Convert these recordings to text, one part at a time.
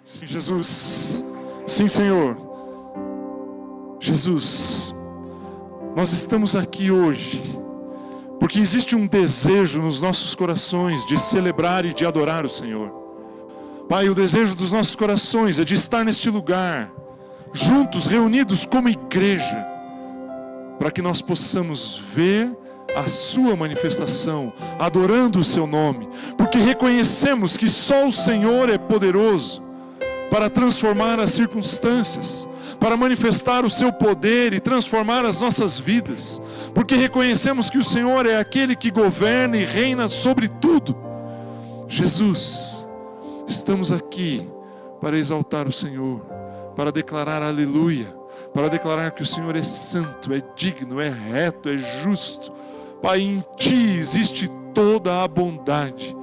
Sim, Jesus. Sim, Senhor. Jesus, nós estamos aqui hoje porque existe um desejo nos nossos corações de celebrar e de adorar o Senhor. Pai, o desejo dos nossos corações é de estar neste lugar, juntos, reunidos como igreja, para que nós possamos ver a sua manifestação, adorando o seu nome, porque reconhecemos que só o Senhor é poderoso para transformar as circunstâncias, para manifestar o seu poder e transformar as nossas vidas, porque reconhecemos que o Senhor é aquele que governa e reina sobre tudo. Jesus, estamos aqui para exaltar o Senhor, para declarar aleluia, para declarar que o Senhor é santo, é digno, é reto, é justo. Pai, em Ti existe toda a bondade.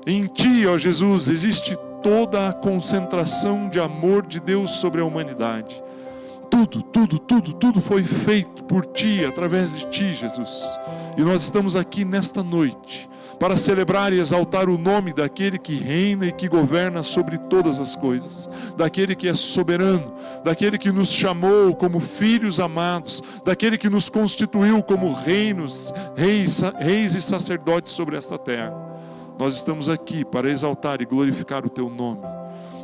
Em Ti, ó Jesus, existe toda a concentração de amor de Deus sobre a humanidade. Tudo foi feito por Ti, através de Ti, Jesus. E nós estamos aqui nesta noite para celebrar e exaltar o nome daquele que reina e que governa sobre todas as coisas, daquele que é soberano, daquele que nos chamou como filhos amados, daquele que nos constituiu como reis e sacerdotes sobre esta terra. Nós estamos aqui para exaltar e glorificar o Teu nome.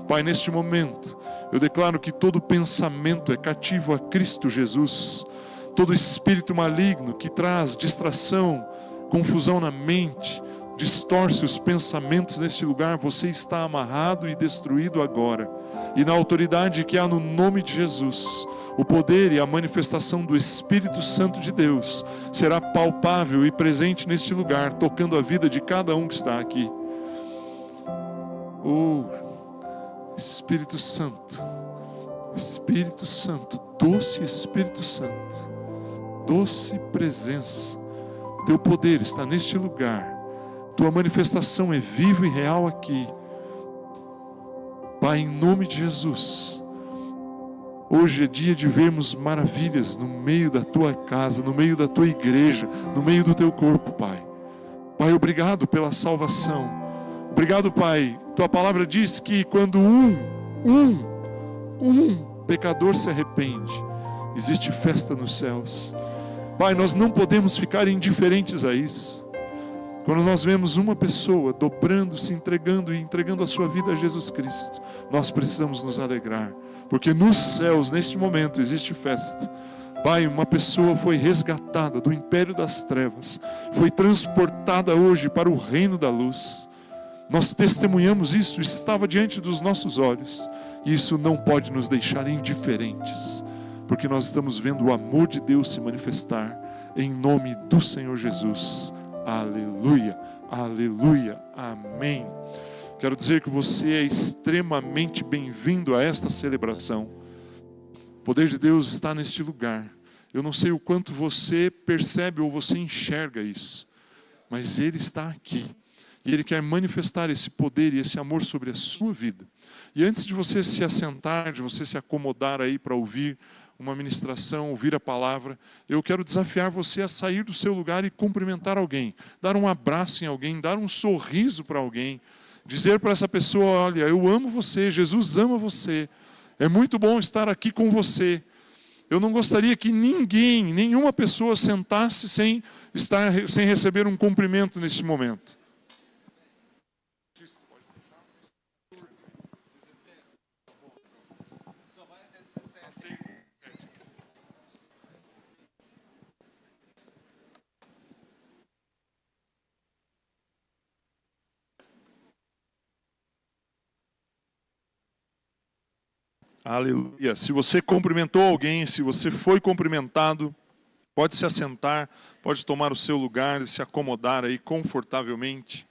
Pai, neste momento, eu declaro que todo pensamento é cativo a Cristo Jesus, todo espírito maligno que traz distração, confusão na mente, distorce os pensamentos neste lugar, você está amarrado e destruído agora. E na autoridade que há no nome de Jesus, o poder e a manifestação do Espírito Santo de Deus será palpável e presente neste lugar, tocando a vida de cada um que está aqui. Oh, Espírito Santo, doce Espírito Santo, doce presença, Teu poder está neste lugar. Tua manifestação é viva e real aqui. Pai, em nome de Jesus, hoje é dia de vermos maravilhas no meio da Tua casa, no meio da Tua igreja, no meio do Teu corpo, Pai. Pai, obrigado pela salvação. Obrigado, Pai. Tua palavra diz que quando um pecador se arrepende, existe festa nos céus. Pai, nós não podemos ficar indiferentes a isso. Quando nós vemos uma pessoa dobrando-se, entregando a sua vida a Jesus Cristo, nós precisamos nos alegrar, porque nos céus, neste momento, existe festa. Pai, uma pessoa foi resgatada do império das trevas, foi transportada hoje para o reino da luz. Nós testemunhamos isso, estava diante dos nossos olhos, e isso não pode nos deixar indiferentes, porque nós estamos vendo o amor de Deus se manifestar, em nome do Senhor Jesus. Aleluia, aleluia, amém. Quero dizer que você é extremamente bem-vindo a esta celebração. O poder de Deus está neste lugar. Eu não sei o quanto você percebe ou você enxerga isso, mas Ele está aqui. E Ele quer manifestar esse poder e esse amor sobre a sua vida. E antes de você se assentar, de você se acomodar aí para ouvir uma ministração, ouvir a palavra, eu quero desafiar você a sair do seu lugar e cumprimentar alguém, dar um abraço em alguém, dar um sorriso para alguém, dizer para essa pessoa: olha, eu amo você, Jesus ama você, é muito bom estar aqui com você. Eu não gostaria que nenhuma pessoa sentasse sem receber um cumprimento neste momento. Aleluia. Se você cumprimentou alguém, se você foi cumprimentado, pode se assentar, pode tomar o seu lugar e se acomodar aí confortavelmente.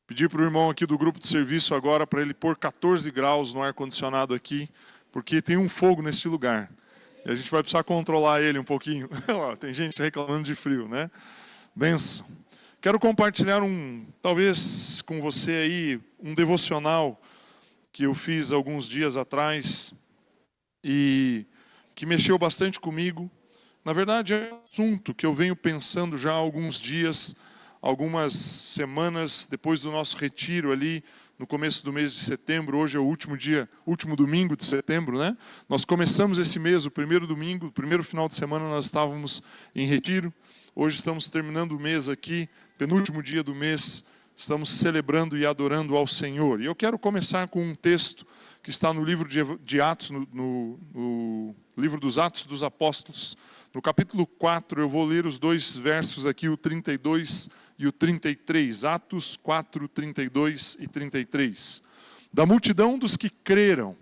Pedir para o irmão aqui do grupo de serviço agora para ele pôr 14 graus no ar-condicionado aqui, porque tem um fogo neste lugar. E a gente vai precisar controlar ele um pouquinho. Tem gente reclamando de frio, né? Benção. Quero compartilhar talvez com você aí, um devocional que eu fiz alguns dias atrás e que mexeu bastante comigo. Na verdade, é um assunto que eu venho pensando já há alguns dias, algumas semanas depois do nosso retiro ali no começo do mês de setembro. Hoje é o último domingo de setembro, né? Nós começamos esse mês, o primeiro domingo, o primeiro final de semana nós estávamos em retiro. Hoje estamos terminando o mês aqui, penúltimo dia do mês, estamos celebrando e adorando ao Senhor. E eu quero começar com um texto que está no livro de Atos, no livro dos Atos dos Apóstolos. No capítulo 4, eu vou ler os dois versos aqui, o 32 e o 33. Atos 4, 32 e 33. Da multidão dos que creram,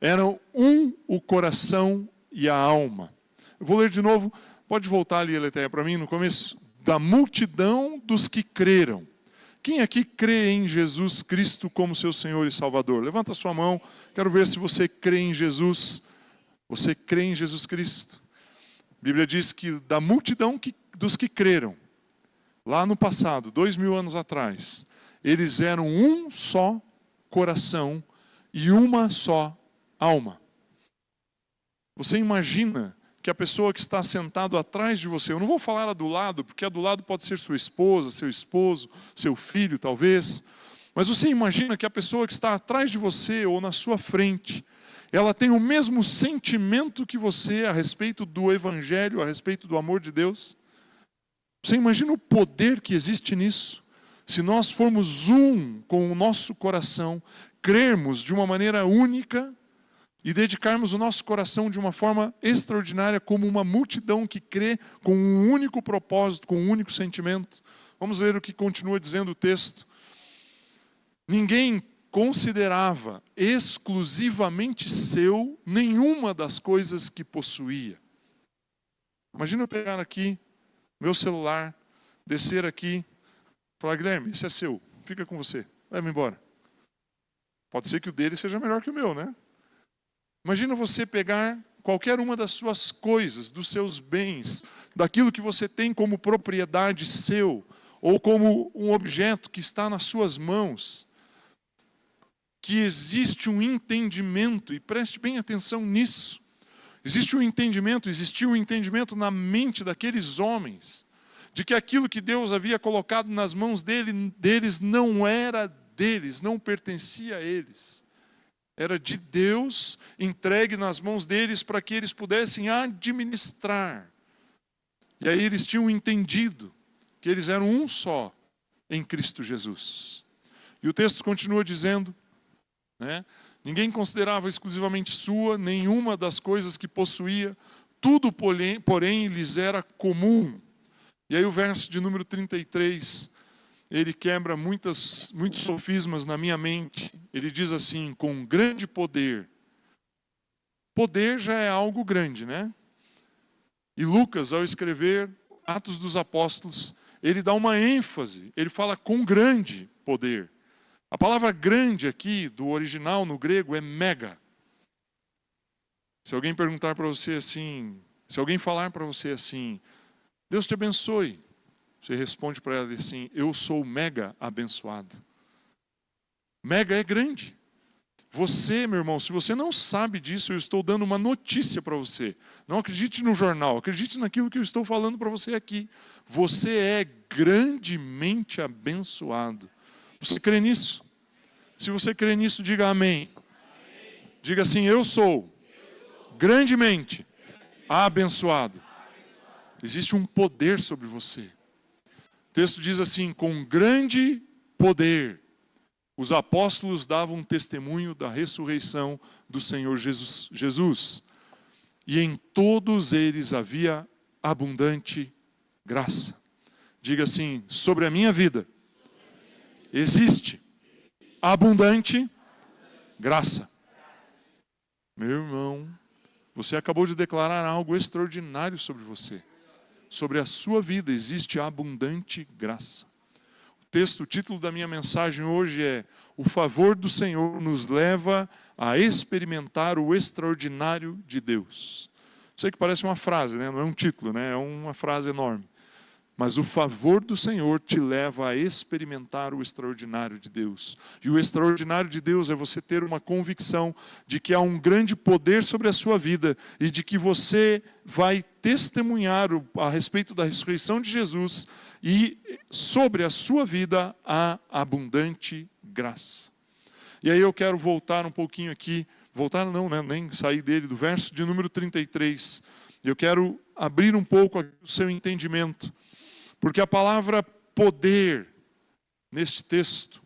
eram um o coração e a alma. Eu vou ler de novo, pode voltar ali, Eleteia, para mim, no começo. Da multidão dos que creram. Quem aqui crê em Jesus Cristo como seu Senhor e Salvador? Levanta a sua mão, quero ver se você crê em Jesus. Você crê em Jesus Cristo? A Bíblia diz que da multidão dos que creram, lá no passado, 2000 anos atrás, eles eram um só coração e uma só alma. Você imagina que a pessoa que está sentado atrás de você, eu não vou falar a do lado, porque a do lado pode ser sua esposa, seu esposo, seu filho talvez, mas você imagina que a pessoa que está atrás de você ou na sua frente, ela tem o mesmo sentimento que você a respeito do Evangelho, a respeito do amor de Deus? Você imagina o poder que existe nisso? Se nós formos um com o nosso coração, crermos de uma maneira única e dedicarmos o nosso coração de uma forma extraordinária, como uma multidão que crê com um único propósito, com um único sentimento. Vamos ler o que continua dizendo o texto. Ninguém considerava exclusivamente seu nenhuma das coisas que possuía. Imagina eu pegar aqui meu celular, descer aqui, falar: Guilherme, esse é seu, fica com você, leva embora. Pode ser que o dele seja melhor que o meu, né? Imagina você pegar qualquer uma das suas coisas, dos seus bens, daquilo que você tem como propriedade seu, ou como um objeto que está nas suas mãos, que existe um entendimento, e preste bem atenção nisso, existiu um entendimento na mente daqueles homens, de que aquilo que Deus havia colocado nas mãos deles não era deles, não pertencia a eles. Era de Deus, entregue nas mãos deles para que eles pudessem administrar. E aí eles tinham entendido que eles eram um só em Cristo Jesus. E o texto continua dizendo, né? Ninguém considerava exclusivamente sua nenhuma das coisas que possuía, tudo, porém, lhes era comum. E aí o verso de número 33, ele quebra muitos sofismas na minha mente. Ele diz assim: com grande poder. Poder já é algo grande, né? E Lucas, ao escrever Atos dos Apóstolos, ele dá uma ênfase, ele fala com grande poder. A palavra grande aqui, do original no grego, é mega. Se alguém perguntar para você assim, se alguém falar para você assim: Deus te abençoe, você responde para ela assim: eu sou mega abençoado. Mega é grande. Você, meu irmão, se você não sabe disso, eu estou dando uma notícia para você. Não acredite no jornal, acredite naquilo que eu estou falando para você aqui. Você é grandemente abençoado. Você crê nisso? Se você crê nisso, diga amém. Diga assim: eu sou grandemente abençoado. Existe um poder sobre você. O texto diz assim: com grande poder, os apóstolos davam testemunho da ressurreição do Senhor Jesus. E em todos eles havia abundante graça. Diga assim: sobre a minha vida existe abundante graça. Meu irmão, você acabou de declarar algo extraordinário sobre você. Sobre a sua vida existe abundante graça. O título da minha mensagem hoje é: o favor do Senhor nos leva a experimentar o extraordinário de Deus. Sei que parece uma frase, né? Não é um título, né? É uma frase enorme. Mas o favor do Senhor te leva a experimentar o extraordinário de Deus. E o extraordinário de Deus é você ter uma convicção de que há um grande poder sobre a sua vida e de que você vai testemunhar a respeito da ressurreição de Jesus e sobre a sua vida há abundante graça. E aí eu quero voltar um pouquinho aqui, voltar não, né? Nem sair dele, do verso de número 33. Eu quero abrir um pouco o seu entendimento, porque a palavra poder, neste texto,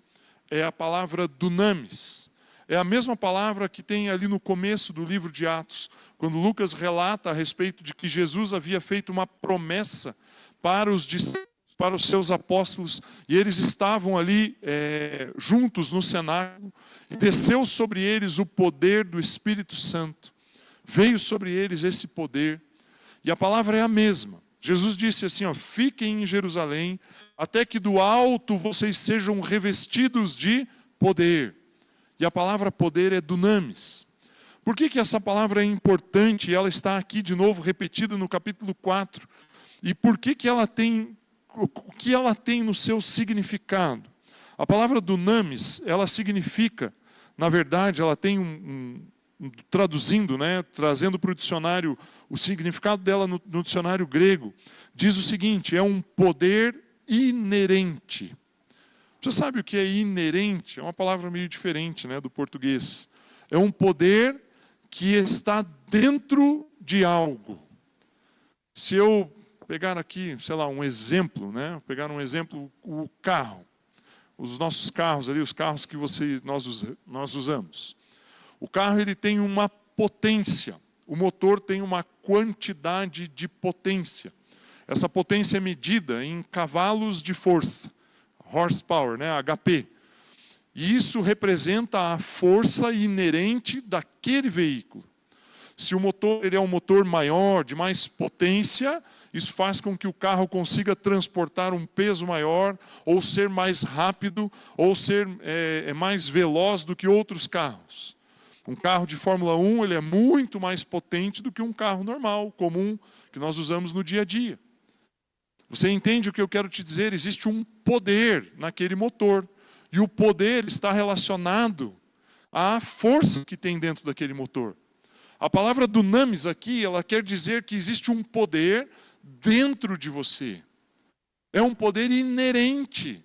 é a palavra dunamis. É a mesma palavra que tem ali no começo do livro de Atos, quando Lucas relata a respeito de que Jesus havia feito uma promessa para os discípulos, para os seus apóstolos, e eles estavam ali juntos no cenáculo, e desceu sobre eles o poder do Espírito Santo. Veio sobre eles esse poder, e a palavra é a mesma. Jesus disse assim, fiquem em Jerusalém, até que do alto vocês sejam revestidos de poder. E a palavra poder é dunamis. Por que essa palavra é importante? Ela está aqui de novo repetida no capítulo 4. E por que ela tem, o que ela tem no seu significado? A palavra dunamis, ela significa, na verdade, ela tem traduzindo, né, trazendo para o dicionário, o significado dela no dicionário grego, diz o seguinte, é um poder inerente. Você sabe o que é inerente? É uma palavra meio diferente, né, do português. É um poder que está dentro de algo. Se eu pegar aqui, sei lá, um exemplo, né, pegar um exemplo, o carro. Os nossos carros ali, os carros que nós usamos. O carro ele tem uma potência. O motor tem uma quantidade de potência. Essa potência é medida em cavalos de força. Horsepower, né? HP. E isso representa a força inerente daquele veículo. Se o motor ele é um motor maior, de mais potência, isso faz com que o carro consiga transportar um peso maior, ou ser mais rápido, ou ser mais veloz do que outros carros. Um carro de Fórmula 1 ele é muito mais potente do que um carro normal, comum, que nós usamos no dia a dia. Você entende o que eu quero te dizer? Existe um poder naquele motor. E o poder está relacionado à força que tem dentro daquele motor. A palavra dunamis aqui, ela quer dizer que existe um poder dentro de você. É um poder inerente.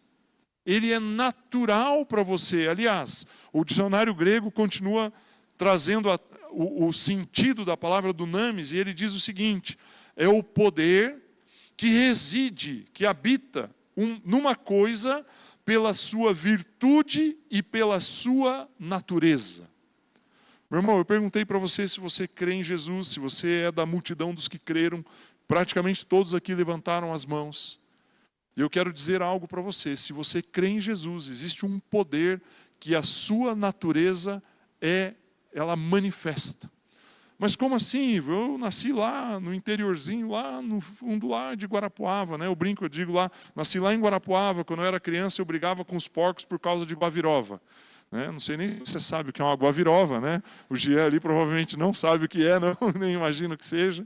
Ele é natural para você. Aliás, o dicionário grego continua trazendo o sentido da palavra dunamis, e ele diz o seguinte, é o poder que reside, que habita numa coisa pela sua virtude e pela sua natureza. Meu irmão, eu perguntei para você se você crê em Jesus, se você é da multidão dos que creram, praticamente todos aqui levantaram as mãos. E eu quero dizer algo para você, se você crê em Jesus, existe um poder que a sua natureza ela manifesta. Mas como assim, Ivo? Eu nasci lá no interiorzinho, lá no fundo lá de Guarapuava, né? Eu digo lá, nasci lá em Guarapuava, quando eu era criança eu brigava com os porcos por causa de guavirova. Né? Não sei nem se você sabe o que é uma guavirova, né? O Jean ali provavelmente não sabe o que é, não, nem imagino que seja.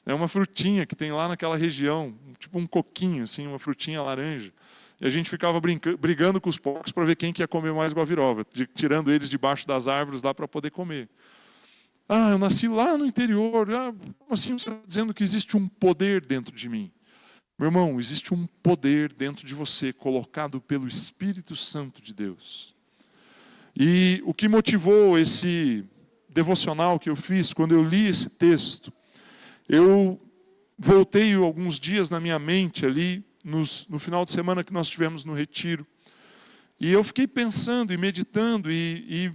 É uma frutinha que tem lá naquela região, tipo um coquinho, assim, uma frutinha laranja. E a gente ficava brigando com os porcos para ver quem que ia comer mais guavirova, tirando eles debaixo das árvores lá para poder comer. Eu nasci lá no interior. Como assim você está dizendo que existe um poder dentro de mim? Meu irmão, existe um poder dentro de você, colocado pelo Espírito Santo de Deus. E o que motivou esse devocional que eu fiz, quando eu li esse texto, eu voltei alguns dias na minha mente ali, no final de semana que nós tivemos no retiro. E eu fiquei pensando e meditando e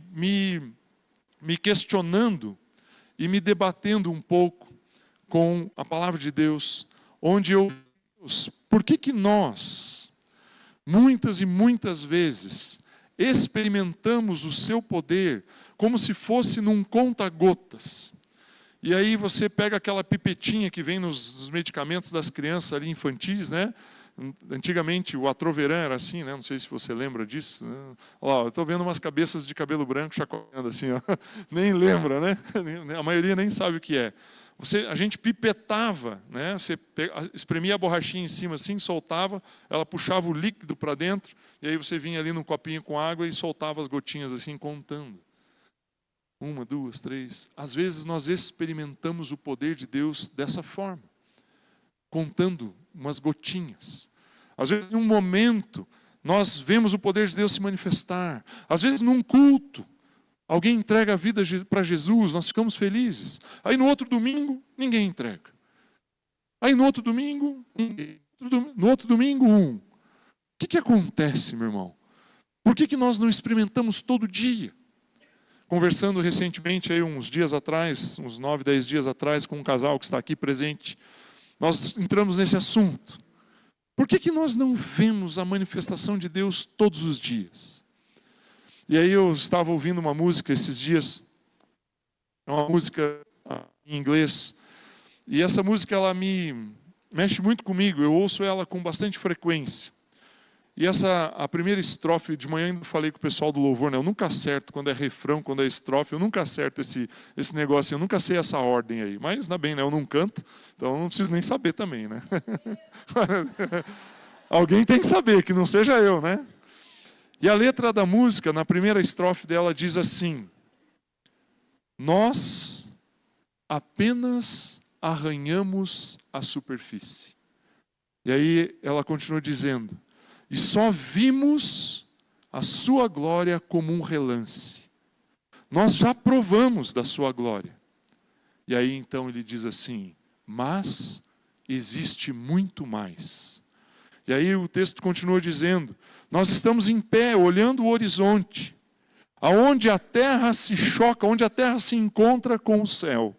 me questionando e me debatendo um pouco com a palavra de Deus, onde por que nós, muitas e muitas vezes, experimentamos o seu poder como se fosse num conta-gotas. E aí você pega aquela pipetinha que vem nos medicamentos das crianças ali infantis, né? Antigamente o Atroveran era assim, né? Não sei se você lembra disso. Né? Ó, eu estou vendo umas cabeças de cabelo branco chacoalhando assim, ó. Nem lembra, né? A maioria nem sabe o que é. A gente pipetava, né? Você espremia a borrachinha em cima assim, soltava, ela puxava o líquido para dentro, e aí você vinha ali num copinho com água e soltava as gotinhas assim, contando. 1, 2, 3. Às vezes nós experimentamos o poder de Deus dessa forma, contando umas gotinhas. Às vezes, em um momento, nós vemos o poder de Deus se manifestar. Às vezes num culto, alguém entrega a vida para Jesus, nós ficamos felizes. Aí no outro domingo, ninguém entrega. Aí no outro domingo, ninguém. No outro domingo, um. O que acontece, meu irmão? Por que nós não experimentamos todo dia? Conversando recentemente, aí, uns dias atrás, uns 9, 10 dias atrás, com um casal que está aqui presente, nós entramos nesse assunto. Por que nós não vemos a manifestação de Deus todos os dias? E aí eu estava ouvindo uma música esses dias, é uma música em inglês, e essa música ela me mexe muito comigo, eu ouço ela com bastante frequência. E a primeira estrofe, de manhã ainda falei com o pessoal do louvor, né? Eu nunca acerto quando é refrão, quando é estrofe, eu nunca acerto esse negócio, eu nunca sei essa ordem aí. Mas ainda bem, né? Eu não canto, então eu não preciso nem saber também, né? Alguém tem que saber, que não seja eu, né? E a letra da música, na primeira estrofe dela, diz assim: nós apenas arranhamos a superfície. E aí ela continua dizendo: e só vimos a sua glória como um relance. Nós já provamos da sua glória. E aí então ele diz assim: mas existe muito mais. E aí o texto continua dizendo: nós estamos em pé, olhando o horizonte, aonde a terra se choca, onde a terra se encontra com o céu.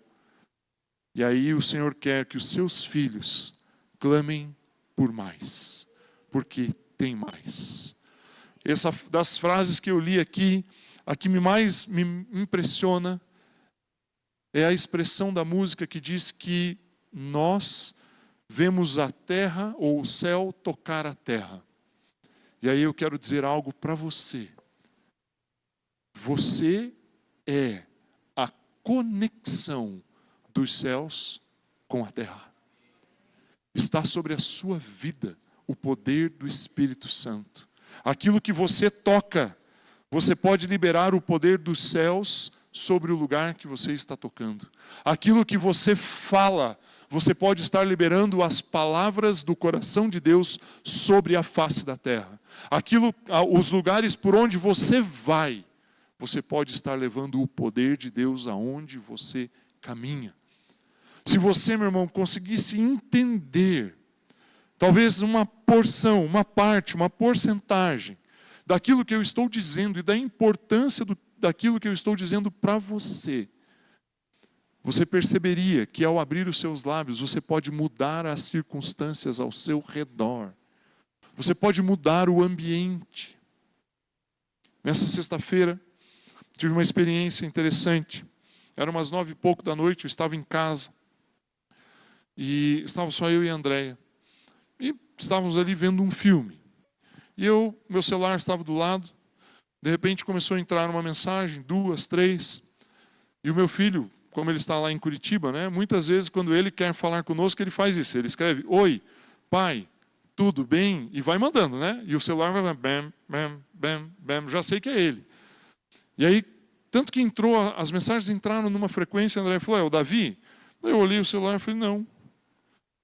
E aí o Senhor quer que os seus filhos clamem por mais, porque tem mais. Essa das frases que eu li aqui, a que mais me impressiona é a expressão da música que diz que nós vemos a terra ou o céu tocar a terra. E aí eu quero dizer algo para você. Você é a conexão dos céus com a terra. Está sobre a sua vida o poder do Espírito Santo. Aquilo que você toca, você pode liberar o poder dos céus sobre o lugar que você está tocando. Aquilo que você fala, você pode estar liberando as palavras do coração de Deus sobre a face da terra. Os lugares por onde você vai, você pode estar levando o poder de Deus aonde você caminha. Se você, meu irmão, conseguisse entender talvez uma porção, uma parte, uma porcentagem daquilo que eu estou dizendo e da importância daquilo que eu estou dizendo para você, você perceberia que ao abrir os seus lábios, você pode mudar as circunstâncias ao seu redor. Você pode mudar o ambiente. Nessa sexta-feira, tive uma experiência interessante. Era umas 9 e pouco da noite, eu estava em casa. E estava só eu e a Andréia. E estávamos ali vendo um filme. E meu celular estava do lado. De repente começou a entrar uma mensagem, 2, 3. E o meu filho, como ele está lá em Curitiba, né, muitas vezes quando ele quer falar conosco, ele faz isso. Ele escreve: oi, pai, tudo bem? E vai mandando, né? E o celular vai bam, bam, bam, bam. Já sei que é ele. E aí, tanto que as mensagens entraram numa frequência, André falou: é o Davi? Eu olhei o celular e falei: não.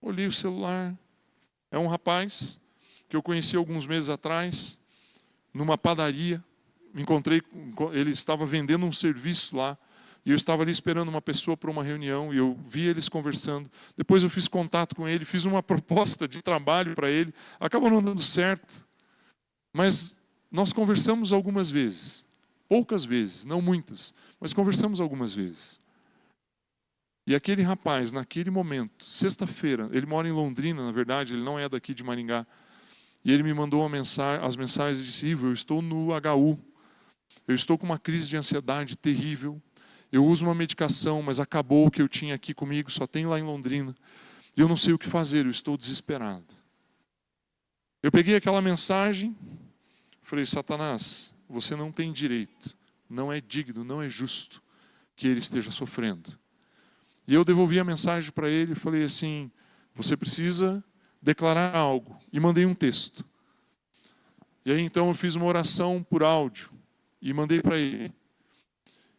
Olhei o celular. É um rapaz que eu conheci alguns meses atrás, numa padaria. Me encontrei, ele estava vendendo um serviço lá, e eu estava ali esperando uma pessoa para uma reunião, e eu vi eles conversando. Depois eu fiz contato com ele, fiz uma proposta de trabalho para ele, acabou não dando certo. Mas nós conversamos algumas vezes, poucas vezes, não muitas, mas conversamos algumas vezes. E aquele rapaz, naquele momento, sexta-feira, ele mora em Londrina, na verdade, ele não é daqui de Maringá, e ele me mandou as mensagens e disse: Ivo, eu estou no HU, eu estou com uma crise de ansiedade terrível, eu uso uma medicação, mas acabou o que eu tinha aqui comigo, só tem lá em Londrina, e eu não sei o que fazer, eu estou desesperado. Eu peguei aquela mensagem, falei: Satanás, você não tem direito, não é digno, não é justo que ele esteja sofrendo. E eu devolvi a mensagem para ele e falei assim: você precisa declarar algo. E mandei um texto. E aí então eu fiz uma oração por áudio e mandei para ele.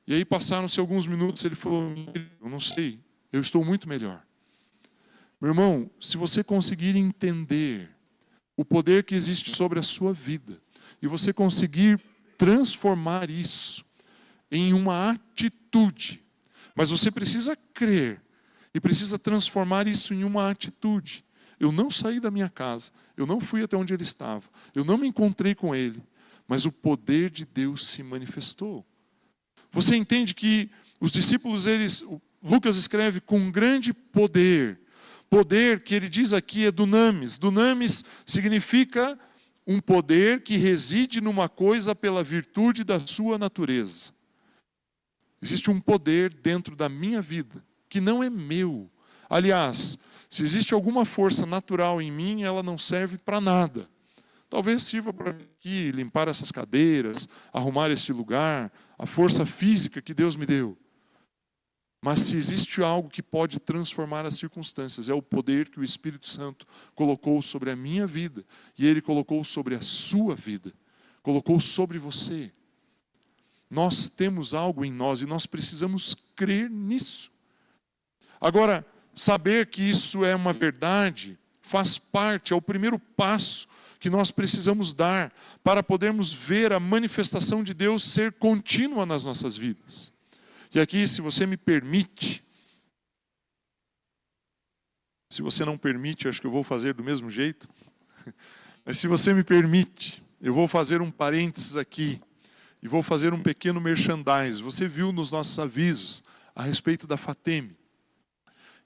E aí passaram-se alguns minutos, ele falou: eu não sei, eu estou muito melhor. Meu irmão, se você conseguir entender o poder que existe sobre a sua vida, e você conseguir transformar isso em uma atitude. Mas você precisa crer e precisa transformar isso em uma atitude. Eu não saí da minha casa, eu não fui até onde ele estava, eu não me encontrei com ele, mas o poder de Deus se manifestou. Você entende que os discípulos, Lucas escreve com grande poder. Poder que ele diz aqui é dunamis. Dunamis significa um poder que reside numa coisa pela virtude da sua natureza. Existe um poder dentro da minha vida que não é meu. Aliás, se existe alguma força natural em mim, ela não serve para nada. Talvez sirva para aqui limpar essas cadeiras, arrumar este lugar, a força física que Deus me deu. Mas se existe algo que pode transformar as circunstâncias, é o poder que o Espírito Santo colocou sobre a minha vida. E Ele colocou sobre a sua vida. Colocou sobre você. Nós temos algo em nós e nós precisamos crer nisso. Agora, saber que isso é uma verdade faz parte, é o primeiro passo que nós precisamos dar para podermos ver a manifestação de Deus ser contínua nas nossas vidas. E aqui, se você me permite, se você não permite, acho que eu vou fazer do mesmo jeito, mas se você me permite, eu vou fazer um parênteses aqui e vou fazer um pequeno merchandise. Você viu nos nossos avisos a respeito da FATEM.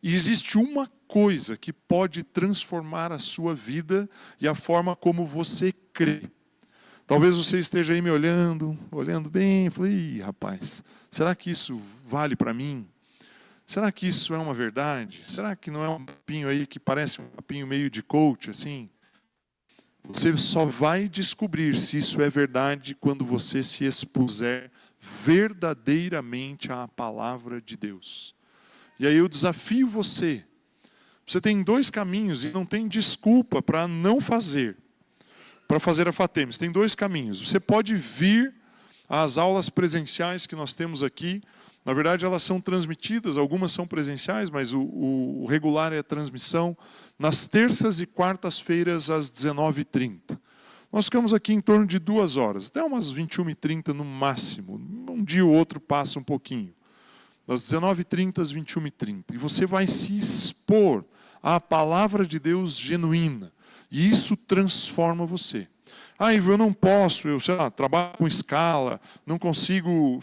E existe uma coisa que pode transformar a sua vida e a forma como você crê. Talvez você esteja aí me olhando bem, e falei, ih, rapaz, será que isso vale para mim? Será que isso é uma verdade? Será que não é um papinho aí que parece um papinho meio de coach, assim? Você só vai descobrir se isso é verdade quando você se expuser verdadeiramente à palavra de Deus. E aí eu desafio você. Você tem dois caminhos e não tem desculpa para não fazer. Para fazer a FATEM. Você tem dois caminhos. Você pode vir às aulas presenciais que nós temos aqui. Na verdade, elas são transmitidas. Algumas são presenciais, mas o regular é a transmissão. Nas terças e quartas-feiras, às 19h30. Nós ficamos aqui em torno de 2 horas. Até umas 21h30 no máximo. Um dia ou outro passa um pouquinho. Das 19h30 às 21h30. E você vai se expor à palavra de Deus genuína. E isso transforma você. Ah, Ivo, eu não posso, eu trabalho com escala, não consigo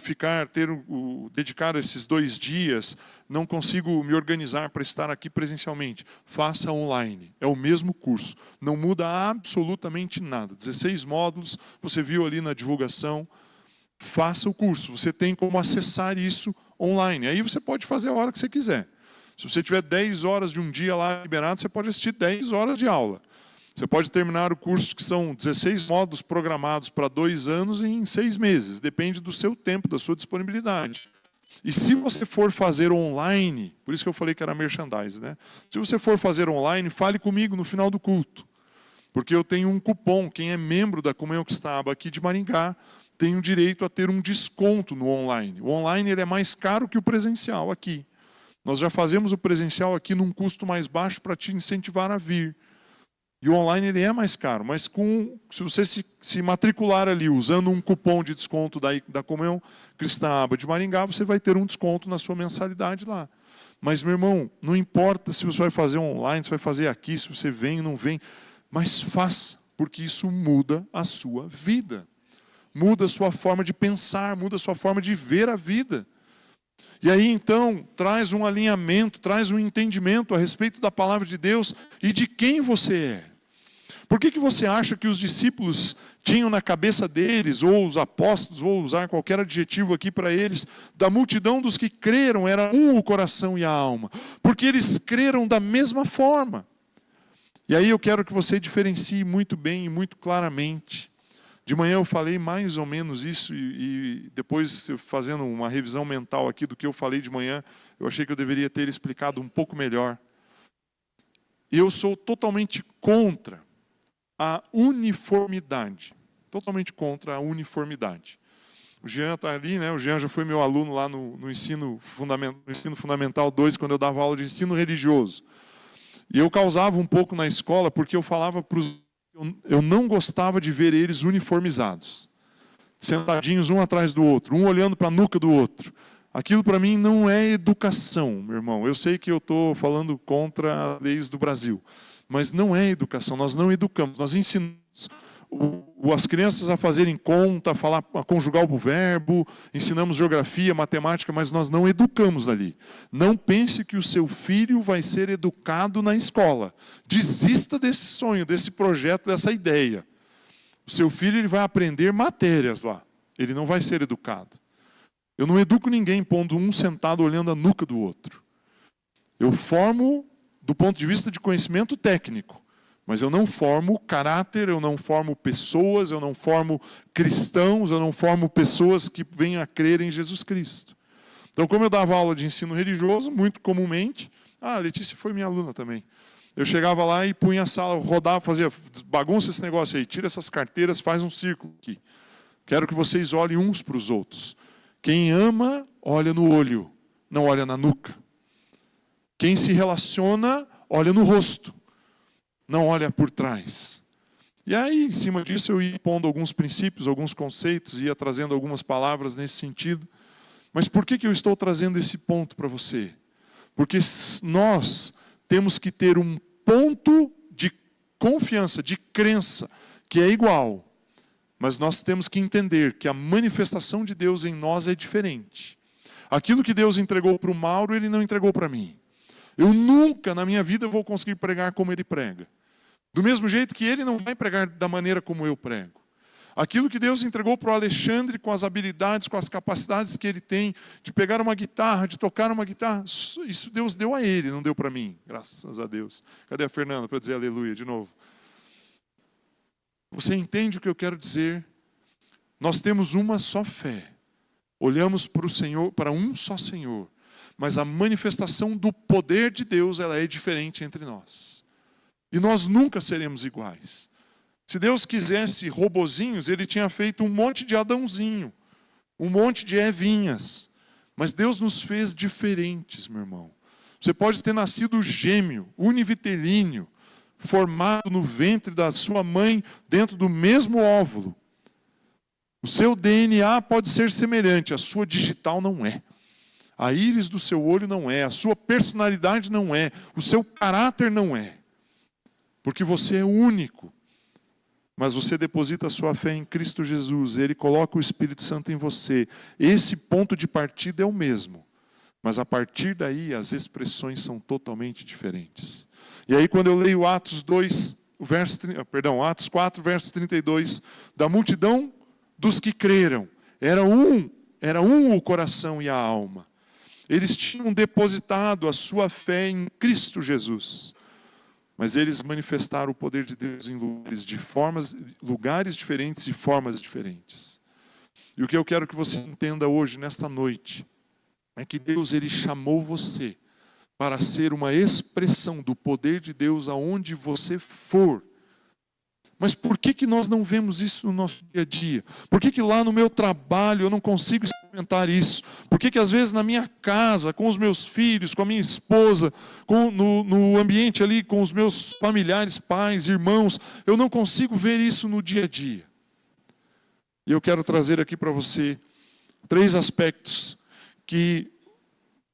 dedicar esses 2 dias, não consigo me organizar para estar aqui presencialmente. Faça online, é o mesmo curso, não muda absolutamente nada. 16 módulos, você viu ali na divulgação. Faça o curso, você tem como acessar isso online. Aí você pode fazer a hora que você quiser. Se você tiver 10 horas de um dia lá liberado, você pode assistir 10 horas de aula. Você pode terminar o curso, que são 16 módulos programados para 2 anos, em 6 meses. Depende do seu tempo, da sua disponibilidade. E se você for fazer online, por isso que eu falei que era merchandise, né? Se você for fazer online, fale comigo no final do culto. Porque eu tenho um cupom. Quem é membro da Comunhão Cristã aqui de Maringá tem o direito a ter um desconto no online. O online ele é mais caro que o presencial aqui. Nós já fazemos o presencial aqui num custo mais baixo para te incentivar a vir. E o online ele é mais caro, mas se você se matricular ali usando um cupom de desconto da Comunhão Cristã Aba de Maringá, você vai ter um desconto na sua mensalidade lá. Mas, meu irmão, não importa se você vai fazer online, se vai fazer aqui, se você vem ou não vem, mas faça, porque isso muda a sua vida. Muda a sua forma de pensar, muda a sua forma de ver a vida. E aí, então, traz um alinhamento, traz um entendimento a respeito da palavra de Deus e de quem você é. Por que você acha que os discípulos tinham na cabeça deles, ou os apóstolos, vou usar qualquer adjetivo aqui para eles, da multidão dos que creram, era um o coração e a alma? Porque eles creram da mesma forma. E aí eu quero que você diferencie muito bem e muito claramente. De manhã eu falei mais ou menos isso e depois, fazendo uma revisão mental aqui do que eu falei de manhã, eu achei que eu deveria ter explicado um pouco melhor. Eu sou totalmente contra a uniformidade. Totalmente contra a uniformidade. O Jean está ali, né? O Jean já foi meu aluno lá no ensino fundamental 2, quando eu dava aula de ensino religioso. E eu causava um pouco na escola, porque eu falava para os eu não gostava de ver eles uniformizados, sentadinhos um atrás do outro, um olhando para a nuca do outro. Aquilo para mim não é educação, meu irmão. Eu sei que eu estou falando contra as leis do Brasil, mas não é educação. Nós não educamos, nós ensinamos as crianças a fazerem conta, a conjugar o verbo, ensinamos geografia, matemática, mas nós não educamos ali. Não pense que o seu filho vai ser educado na escola. Desista desse sonho, desse projeto, dessa ideia. O seu filho ele vai aprender matérias lá. Ele não vai ser educado. Eu não educo ninguém pondo um sentado olhando a nuca do outro. Eu formo do ponto de vista de conhecimento técnico. Mas eu não formo caráter, eu não formo pessoas, eu não formo cristãos, eu não formo pessoas que venham a crer em Jesus Cristo. Então, como eu dava aula de ensino religioso, muito comumente, a Letícia foi minha aluna também. Eu chegava lá e punha a sala, rodava, fazia, bagunça esse negócio aí, tira essas carteiras, faz um círculo aqui. Quero que vocês olhem uns para os outros. Quem ama, olha no olho, não olha na nuca. Quem se relaciona, olha no rosto. Não olha por trás. E aí, em cima disso, eu ia pondo alguns princípios, alguns conceitos, ia trazendo algumas palavras nesse sentido. Mas por que eu estou trazendo esse ponto para você? Porque nós temos que ter um ponto de confiança, de crença, que é igual. Mas nós temos que entender que a manifestação de Deus em nós é diferente. Aquilo que Deus entregou para o Mauro, Ele não entregou para mim. Eu nunca na minha vida vou conseguir pregar como ele prega. Do mesmo jeito que ele não vai pregar da maneira como eu prego. Aquilo que Deus entregou para o Alexandre com as habilidades, com as capacidades que ele tem de pegar uma guitarra, de tocar uma guitarra, isso Deus deu a ele, não deu para mim. Graças a Deus. Cadê a Fernanda para dizer aleluia de novo? Você entende o que eu quero dizer? Nós temos uma só fé. Olhamos para o Senhor, para um só Senhor. Mas a manifestação do poder de Deus, ela é diferente entre nós. E nós nunca seremos iguais. Se Deus quisesse robozinhos, Ele tinha feito um monte de Adãozinho, um monte de Evinhas. Mas Deus nos fez diferentes, meu irmão. Você pode ter nascido gêmeo, univitelíneo, formado no ventre da sua mãe, dentro do mesmo óvulo. O seu DNA pode ser semelhante, a sua digital não é. A íris do seu olho não é, a sua personalidade não é, o seu caráter não é. Porque você é único. Mas você deposita a sua fé em Cristo Jesus, Ele coloca o Espírito Santo em você. Esse ponto de partida é o mesmo. Mas a partir daí as expressões são totalmente diferentes. E aí quando eu leio Atos 4, verso 32, da multidão dos que creram, era um o coração e a alma. Eles tinham depositado a sua fé em Cristo Jesus. Mas eles manifestaram o poder de Deus em lugares diferentes e formas diferentes. E o que eu quero que você entenda hoje, nesta noite, é que Deus ele chamou você para ser uma expressão do poder de Deus aonde você for. Mas por que nós não vemos isso no nosso dia a dia? Por que lá no meu trabalho eu não consigo experimentar isso? Por que às vezes na minha casa, com os meus filhos, com a minha esposa, no ambiente ali com os meus familiares, pais, irmãos, eu não consigo ver isso no dia a dia? E eu quero trazer aqui para você 3 aspectos que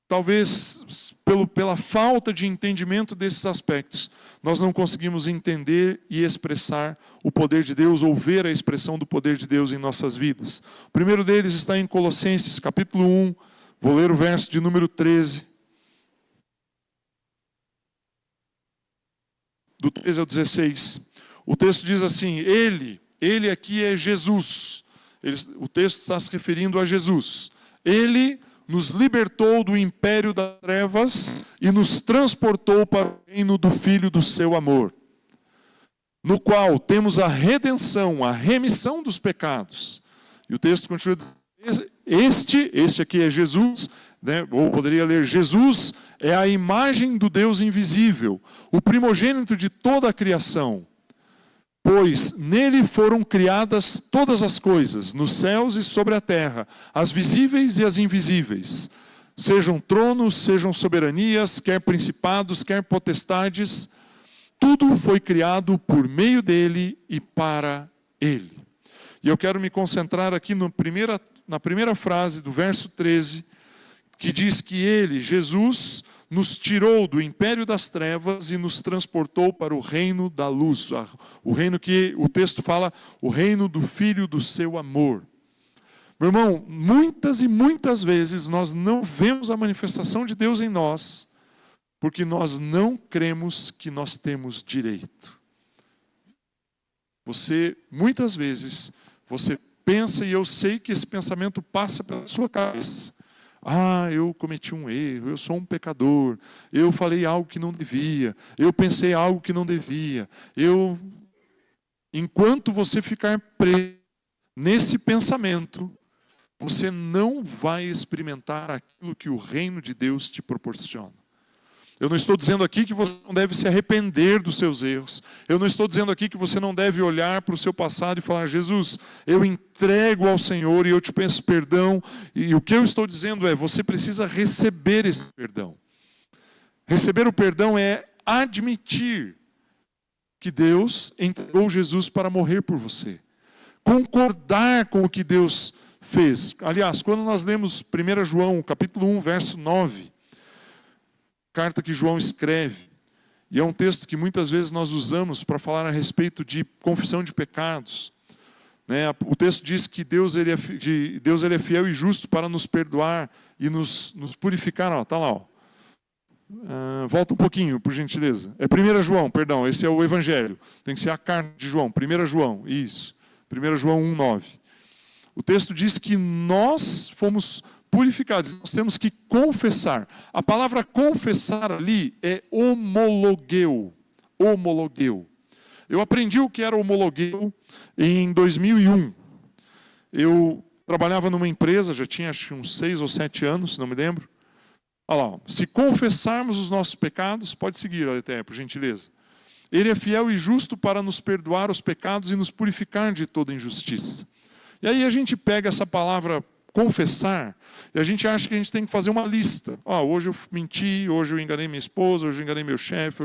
talvez pela falta de entendimento desses aspectos, nós não conseguimos entender e expressar o poder de Deus, ou ver a expressão do poder de Deus em nossas vidas. O primeiro deles está em Colossenses, capítulo 1, vou ler o verso de número 13. Do 13 ao 16. O texto diz assim, ele aqui é Jesus. O texto está se referindo a Jesus. Ele nos libertou do império das trevas e nos transportou para o reino do Filho do seu amor, no qual temos a redenção, a remissão dos pecados. E o texto continua dizendo, este aqui é Jesus, né? Ou poderia ler, Jesus é a imagem do Deus invisível, o primogênito de toda a criação. Pois nele foram criadas todas as coisas, nos céus e sobre a terra, as visíveis e as invisíveis. Sejam tronos, sejam soberanias, quer principados, quer potestades. tudo foi criado por meio dele e para ele. E eu quero me concentrar aqui na primeira frase do verso 13, que diz que ele, Jesus, nos tirou do império das trevas e nos transportou para o reino da luz. O reino que o texto fala, o reino do Filho do seu amor. Meu irmão, muitas e muitas vezes nós não vemos a manifestação de Deus em nós, porque nós não cremos que nós temos direito. Muitas vezes, você pensa, e eu sei que esse pensamento passa pela sua cabeça. Eu cometi um erro, eu sou um pecador, eu falei algo que não devia, eu pensei algo que não devia. Enquanto você ficar preso nesse pensamento, você não vai experimentar aquilo que o reino de Deus te proporciona. Eu não estou dizendo aqui que você não deve se arrepender dos seus erros. Eu não estou dizendo aqui que você não deve olhar para o seu passado e falar: Jesus, eu entrego ao Senhor e eu te peço perdão. E o que eu estou dizendo é, você precisa receber esse perdão. Receber o perdão é admitir que Deus entregou Jesus para morrer por você. Concordar com o que Deus fez. Aliás, quando nós lemos 1 João, capítulo 1, verso 9, carta que João escreve, e é um texto que muitas vezes nós usamos para falar a respeito de confissão de pecados. O texto diz que Deus ele é fiel e justo para nos perdoar e nos purificar. Está lá. Volta um pouquinho, por gentileza. É 1 João, perdão, esse é o Evangelho. Tem que ser a carta de João, 1 João, isso. 1 João 1, 9. O texto diz que nós fomos purificados, nós temos que confessar. A palavra confessar ali é homologueu. Homologueu. Eu aprendi o que era homologueu em 2001. Eu trabalhava numa empresa, já tinha acho, uns 6 ou 7 anos, não me lembro. Olha lá, se confessarmos os nossos pecados, pode seguir, Aletheia, por gentileza. Ele é fiel e justo para nos perdoar os pecados e nos purificar de toda injustiça. E aí a gente pega essa palavra confessar e a gente acha que a gente tem que fazer uma lista. Hoje eu menti, hoje eu enganei minha esposa, hoje eu enganei meu chefe.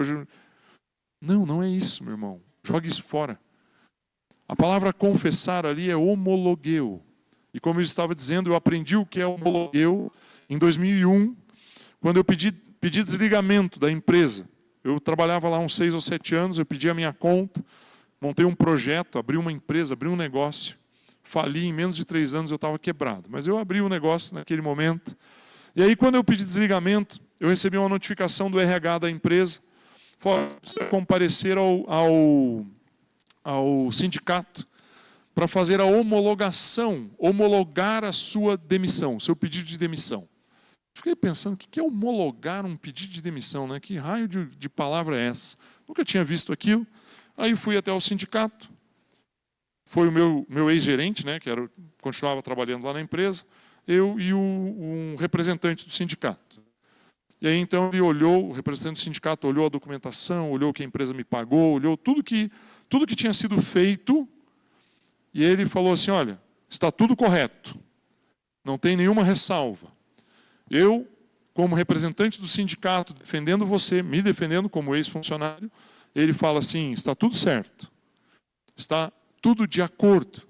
Não é isso, meu irmão. Jogue isso fora. A palavra confessar ali é homologueu. E como eu estava dizendo, eu aprendi o que é homologueu em 2001, quando eu pedi desligamento da empresa. Eu trabalhava lá uns 6 ou 7 anos, eu pedi a minha conta, montei um projeto, abri uma empresa, abri um negócio. Fali, em menos de 3 anos eu estava quebrado. Mas eu abri o negócio naquele momento. E aí, quando eu pedi desligamento, eu recebi uma notificação do RH da empresa. Falou: precisa comparecer ao sindicato para fazer a homologação, homologar a sua demissão, seu pedido de demissão. Fiquei pensando, o que é homologar um pedido de demissão? Né? Que raio de palavra é essa? Nunca tinha visto aquilo. Aí fui até o sindicato. Foi o meu ex-gerente, né, continuava trabalhando lá na empresa, eu e um representante do sindicato. E aí então ele olhou, o representante do sindicato olhou a documentação, olhou o que a empresa me pagou, olhou tudo que tinha sido feito, e ele falou assim: olha, está tudo correto, não tem nenhuma ressalva. Eu, como representante do sindicato, defendendo você, me defendendo como ex-funcionário, ele fala assim: está tudo certo, está tudo de acordo.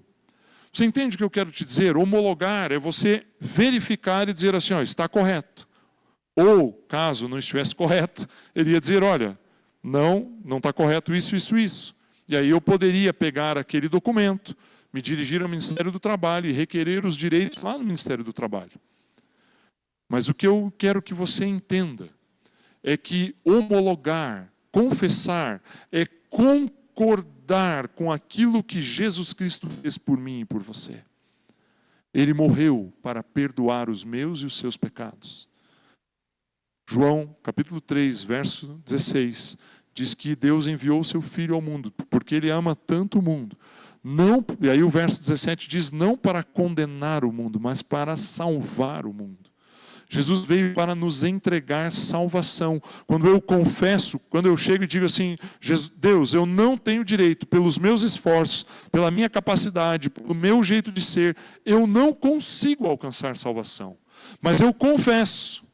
Você entende o que eu quero te dizer? Homologar é você verificar e dizer assim: está correto. Ou, caso não estivesse correto, ele ia dizer: olha, não está correto isso. E aí eu poderia pegar aquele documento, me dirigir ao Ministério do Trabalho e requerer os direitos lá no Ministério do Trabalho. Mas o que eu quero que você entenda é que homologar, confessar, é concordar com aquilo que Jesus Cristo fez por mim e por você. Ele morreu para perdoar os meus e os seus pecados. João, capítulo 3, verso 16, diz que Deus enviou o seu Filho ao mundo, porque Ele ama tanto o mundo. E aí o verso 17 diz: não para condenar o mundo, mas para salvar o mundo. Jesus veio para nos entregar salvação. Quando eu confesso, quando eu chego e digo assim: Deus, eu não tenho direito, pelos meus esforços, pela minha capacidade, pelo meu jeito de ser, eu não consigo alcançar salvação. Mas eu confesso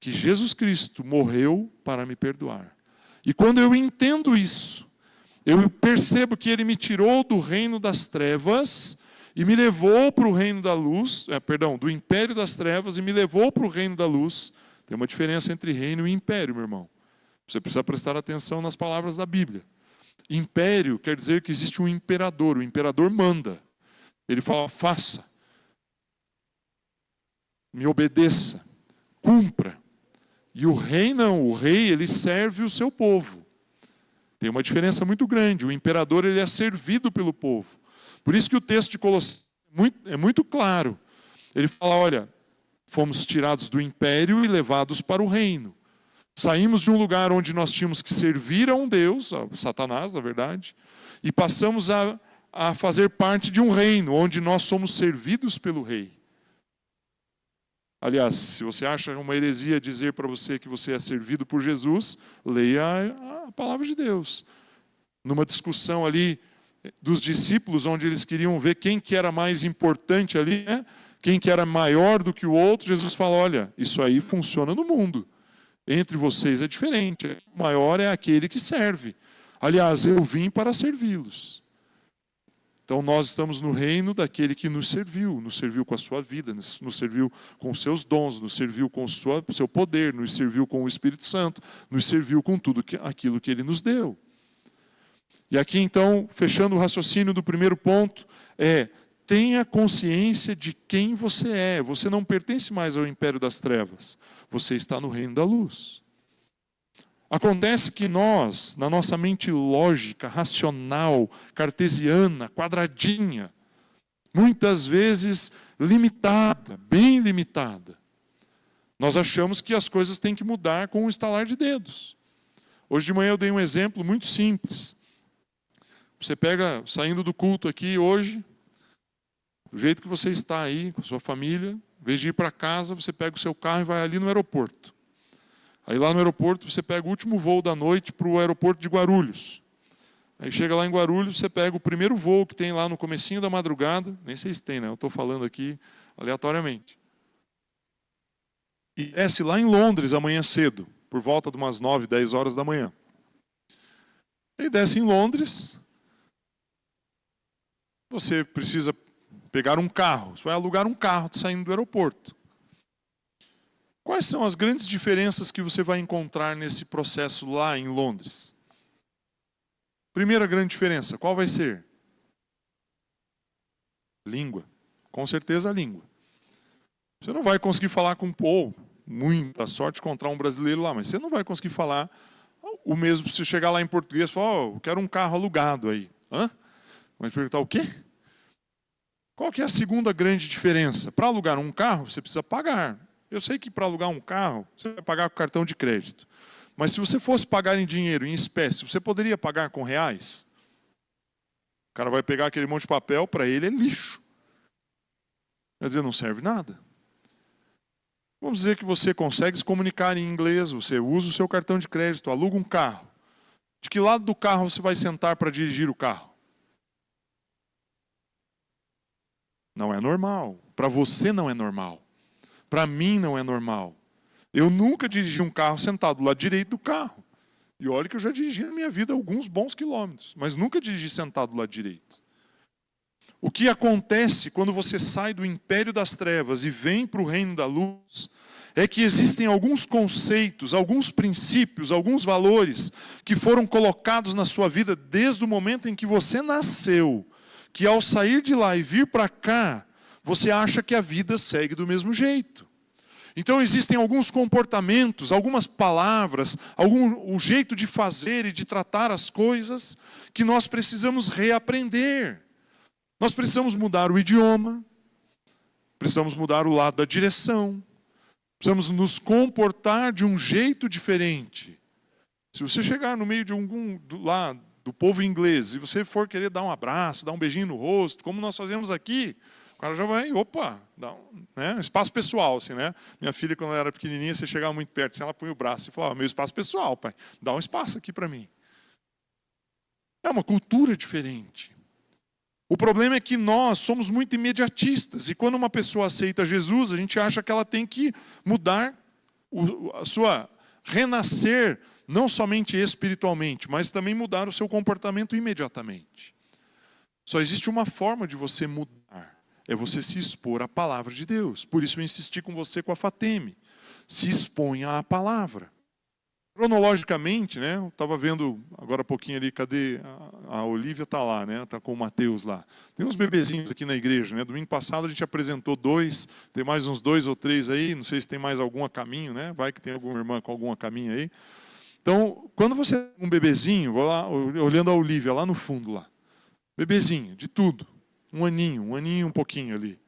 que Jesus Cristo morreu para me perdoar. E quando eu entendo isso, eu percebo que Ele me tirou do reino das trevas e me levou para o reino da luz, do império das trevas e me levou para o reino da luz. Tem uma diferença entre reino e império, meu irmão. Você precisa prestar atenção nas palavras da Bíblia. Império quer dizer que existe um imperador. O imperador manda. Ele fala, faça. Me obedeça. Cumpra. E o rei não. O rei, ele serve o seu povo. Tem uma diferença muito grande. O imperador, ele é servido pelo povo. Por isso que o texto de Colossenses é muito claro. Ele fala, olha, fomos tirados do império e levados para o reino. Saímos de um lugar onde nós tínhamos que servir a um Deus, a Satanás, na verdade, e passamos a fazer parte de um reino, onde nós somos servidos pelo rei. Aliás, se você acha uma heresia dizer para você que você é servido por Jesus, leia a palavra de Deus. Numa discussão ali dos discípulos, onde eles queriam ver quem que era mais importante ali, né? Quem que era maior do que o outro, Jesus fala, olha, isso aí funciona no mundo. Entre vocês é diferente. O maior é aquele que serve. Aliás, eu vim para servi-los. Então nós estamos no reino daquele que nos serviu com a sua vida, nos serviu com os seus dons, nos serviu com o seu poder, nos serviu com o Espírito Santo, nos serviu com tudo aquilo que Ele nos deu. E aqui então, fechando o raciocínio do primeiro ponto, tenha consciência de quem você é. Você não pertence mais ao império das trevas. Você está no reino da luz. Acontece que nós, na nossa mente lógica, racional, cartesiana, quadradinha, muitas vezes limitada, bem limitada, nós achamos que as coisas têm que mudar com um estalar de dedos. Hoje de manhã eu dei um exemplo muito simples. Você pega, saindo do culto aqui hoje, do jeito que você está aí, com a sua família, em vez de ir para casa, você pega o seu carro e vai ali no aeroporto. Aí lá no aeroporto você pega o último voo da noite para o aeroporto de Guarulhos. Aí chega lá em Guarulhos, você pega o primeiro voo que tem lá no comecinho da madrugada, nem sei se tem, né? Eu estou falando aqui aleatoriamente. E desce lá em Londres amanhã cedo, por volta de umas 9, 10 horas da manhã. Aí desce em Londres, você precisa pegar um carro, você vai alugar um carro saindo do aeroporto. Quais são as grandes diferenças que você vai encontrar nesse processo lá em Londres? Primeira grande diferença, qual vai ser? Língua. Com certeza a língua. Você não vai conseguir falar com o povo, muita sorte encontrar um brasileiro lá, mas você não vai conseguir falar o mesmo se chegar lá em português e falar, eu quero um carro alugado aí. Hã? Vai perguntar o quê? Qual que é a segunda grande diferença? Para alugar um carro, você precisa pagar. Eu sei que para alugar um carro, você vai pagar com cartão de crédito. Mas se você fosse pagar em dinheiro, em espécie, você poderia pagar com reais? O cara vai pegar aquele monte de papel, para ele é lixo. Quer dizer, não serve nada. Vamos dizer que você consegue se comunicar em inglês, você usa o seu cartão de crédito, aluga um carro. De que lado do carro você vai sentar para dirigir o carro? Não é normal. Para você não é normal. Para mim não é normal. Eu nunca dirigi um carro sentado do lado direito do carro. E olha que eu já dirigi na minha vida alguns bons quilômetros, mas nunca dirigi sentado do lado direito. O que acontece quando você sai do império das trevas e vem para o reino da luz, é que existem alguns conceitos, alguns princípios, alguns valores que foram colocados na sua vida desde o momento em que você nasceu, que ao sair de lá e vir para cá, você acha que a vida segue do mesmo jeito. Então existem alguns comportamentos, algumas palavras, o jeito de fazer e de tratar as coisas que nós precisamos reaprender. Nós precisamos mudar o idioma, precisamos mudar o lado da direção, precisamos nos comportar de um jeito diferente. Se você chegar no meio de do povo inglês e você for querer dar um abraço, dar um beijinho no rosto, como nós fazemos aqui, o cara já vai, dá um espaço pessoal, assim, né? Minha filha, quando ela era pequenininha, você chegava muito perto, assim, ela punha o braço e falava, meu espaço pessoal, pai, dá um espaço aqui para mim. É uma cultura diferente. O problema é que nós somos muito imediatistas, e quando uma pessoa aceita Jesus, a gente acha que ela tem que mudar renascer não somente espiritualmente, mas também mudar o seu comportamento imediatamente. Só existe uma forma de você mudar, é você se expor à palavra de Deus. Por isso eu insisti com você com a Fateme. Se exponha à palavra. Cronologicamente, né, eu estava vendo agora há pouquinho ali, cadê? A Olívia está lá, né, está com o Mateus lá. Tem uns bebezinhos aqui na igreja, né? Domingo passado a gente apresentou 2, tem mais uns 2 ou 3 aí, não sei se tem mais algum a caminho, né? Vai que tem alguma irmã com algum a caminho aí. Então, quando você é um bebezinho, vou lá, olhando a Olívia lá no fundo lá, bebezinho, de tudo, um aninho e um pouquinho ali,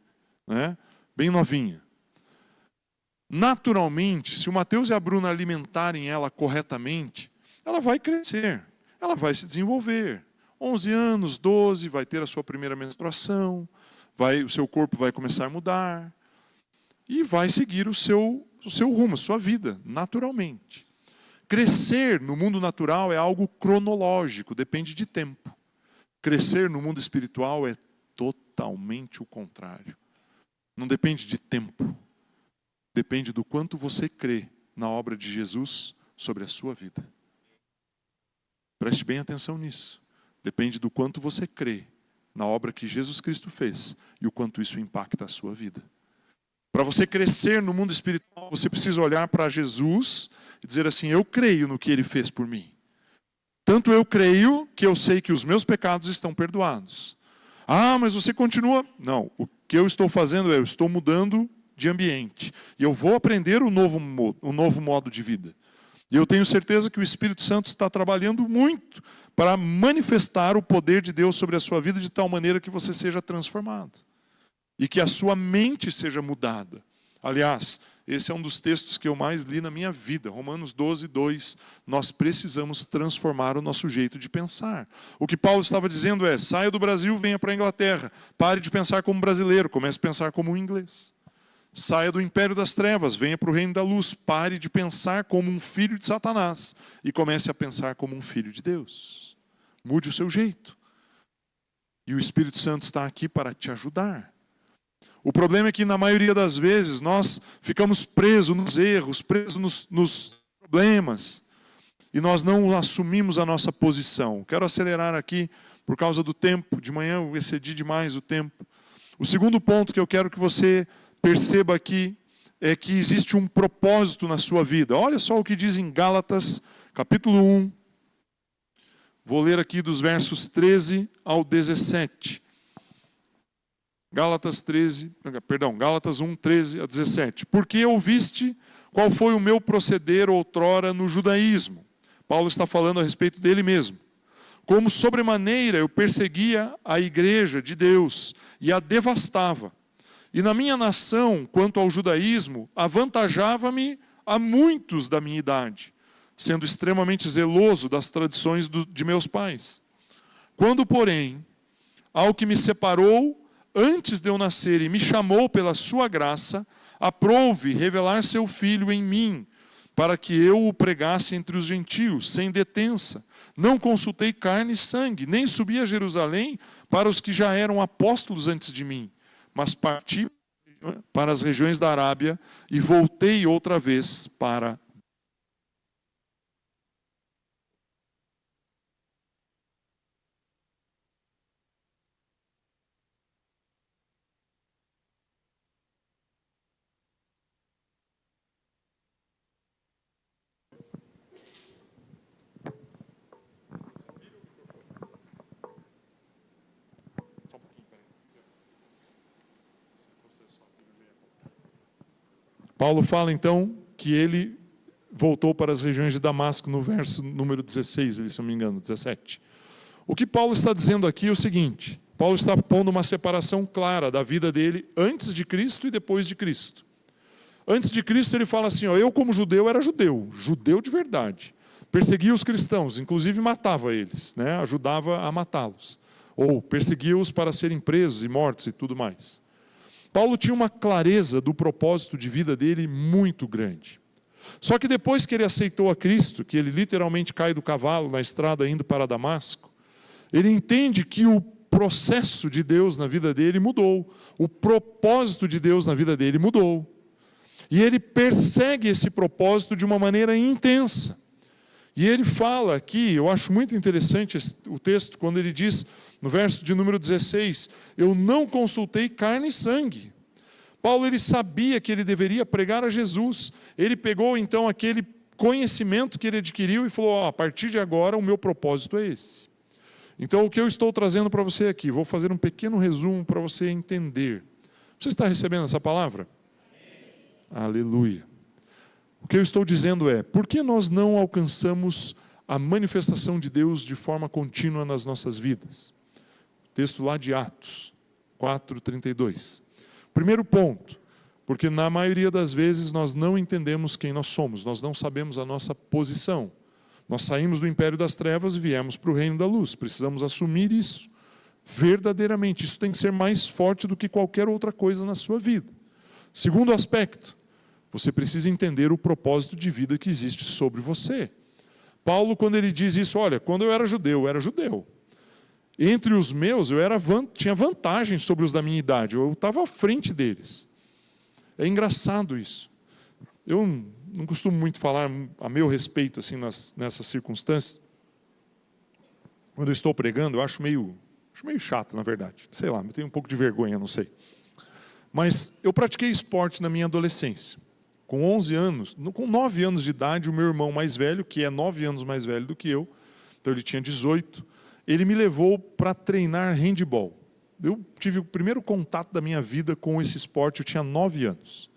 né? Bem novinha. Naturalmente, se o Mateus e a Bruna alimentarem ela corretamente, ela vai crescer, ela vai se desenvolver. 11 anos, 12, vai ter a sua primeira menstruação, o seu corpo vai começar a mudar e vai seguir o seu rumo, a sua vida, naturalmente. Crescer no mundo natural é algo cronológico, depende de tempo. Crescer no mundo espiritual é totalmente o contrário. Não depende de tempo. Depende do quanto você crê na obra de Jesus sobre a sua vida. Preste bem atenção nisso. Depende do quanto você crê na obra que Jesus Cristo fez e o quanto isso impacta a sua vida. Para você crescer no mundo espiritual, você precisa olhar para Jesus e dizer assim: eu creio no que Ele fez por mim. Tanto eu creio que eu sei que os meus pecados estão perdoados. Ah, mas você continua... Não, o que eu estou fazendo eu estou mudando de ambiente. E eu vou aprender um novo modo de vida. E eu tenho certeza que o Espírito Santo está trabalhando muito para manifestar o poder de Deus sobre a sua vida de tal maneira que você seja transformado. E que a sua mente seja mudada. Aliás, esse é um dos textos que eu mais li na minha vida. Romanos 12, 2. Nós precisamos transformar o nosso jeito de pensar. O que Paulo estava dizendo é: saia do Brasil, venha para a Inglaterra. Pare de pensar como brasileiro, comece a pensar como um inglês. Saia do império das trevas, venha para o reino da luz. Pare de pensar como um filho de Satanás e comece a pensar como um filho de Deus. Mude o seu jeito. E o Espírito Santo está aqui para te ajudar. O problema é que, na maioria das vezes, nós ficamos presos nos erros, presos nos problemas, e nós não assumimos a nossa posição. Quero acelerar aqui por causa do tempo. De manhã eu excedi demais o tempo. O segundo ponto que eu quero que você perceba aqui é que existe um propósito na sua vida. Olha só o que diz em Gálatas, capítulo 1. Vou ler aqui dos versos 13 ao 17. Gálatas 1, 13 a 17. Porque ouviste qual foi o meu proceder outrora no judaísmo. Paulo está falando a respeito dele mesmo. Como sobremaneira eu perseguia a igreja de Deus e a devastava. E na minha nação, quanto ao judaísmo, avantajava-me a muitos da minha idade, sendo extremamente zeloso das tradições de meus pais. Quando, porém, ao que me separou antes de eu nascer e me chamou pela sua graça, aprouve revelar seu Filho em mim, para que eu o pregasse entre os gentios, sem detença. Não consultei carne e sangue, nem subi a Jerusalém para os que já eram apóstolos antes de mim, mas parti para as regiões da Arábia e voltei outra vez para... Paulo fala então que ele voltou para as regiões de Damasco no verso número 16, se não me engano, 17. O que Paulo está dizendo aqui é o seguinte: Paulo está pondo uma separação clara da vida dele antes de Cristo e depois de Cristo. Antes de Cristo ele fala assim: eu como judeu era judeu de verdade. Perseguia os cristãos, inclusive matava eles, né? Ajudava a matá-los. Ou perseguia-os para serem presos e mortos e tudo mais. Paulo tinha uma clareza do propósito de vida dele muito grande. Só que depois que ele aceitou a Cristo, que ele literalmente cai do cavalo na estrada indo para Damasco, ele entende que o processo de Deus na vida dele mudou. O propósito de Deus na vida dele mudou. E ele persegue esse propósito de uma maneira intensa. E ele fala aqui, eu acho muito interessante o texto, quando ele diz, no verso de número 16, eu não consultei carne e sangue. Paulo, ele sabia que ele deveria pregar a Jesus. Ele pegou então aquele conhecimento que ele adquiriu e falou, a partir de agora o meu propósito é esse. Então o que eu estou trazendo para você aqui, vou fazer um pequeno resumo para você entender. Você está recebendo essa palavra? Aleluia. O que eu estou dizendo é, por que nós não alcançamos a manifestação de Deus de forma contínua nas nossas vidas? Texto lá de Atos 4:32. Primeiro ponto, porque na maioria das vezes nós não entendemos quem nós somos, nós não sabemos a nossa posição. Nós saímos do império das trevas e viemos para o reino da luz, precisamos assumir isso verdadeiramente. Isso tem que ser mais forte do que qualquer outra coisa na sua vida. Segundo aspecto, você precisa entender o propósito de vida que existe sobre você. Paulo, quando ele diz isso, olha, quando eu era judeu. Entre os meus, tinha vantagem sobre os da minha idade, eu estava à frente deles. É engraçado isso. Eu não costumo muito falar a meu respeito assim, nessas circunstâncias. Quando eu estou pregando, eu acho meio chato, na verdade. Sei lá, eu tenho um pouco de vergonha, não sei. Mas eu pratiquei esporte na minha adolescência. Com 11 anos, com 9 anos de idade, o meu irmão mais velho, que é 9 anos mais velho do que eu, então ele tinha 18, ele me levou para treinar handebol. Eu tive o primeiro contato da minha vida com esse esporte, eu tinha 9 anos.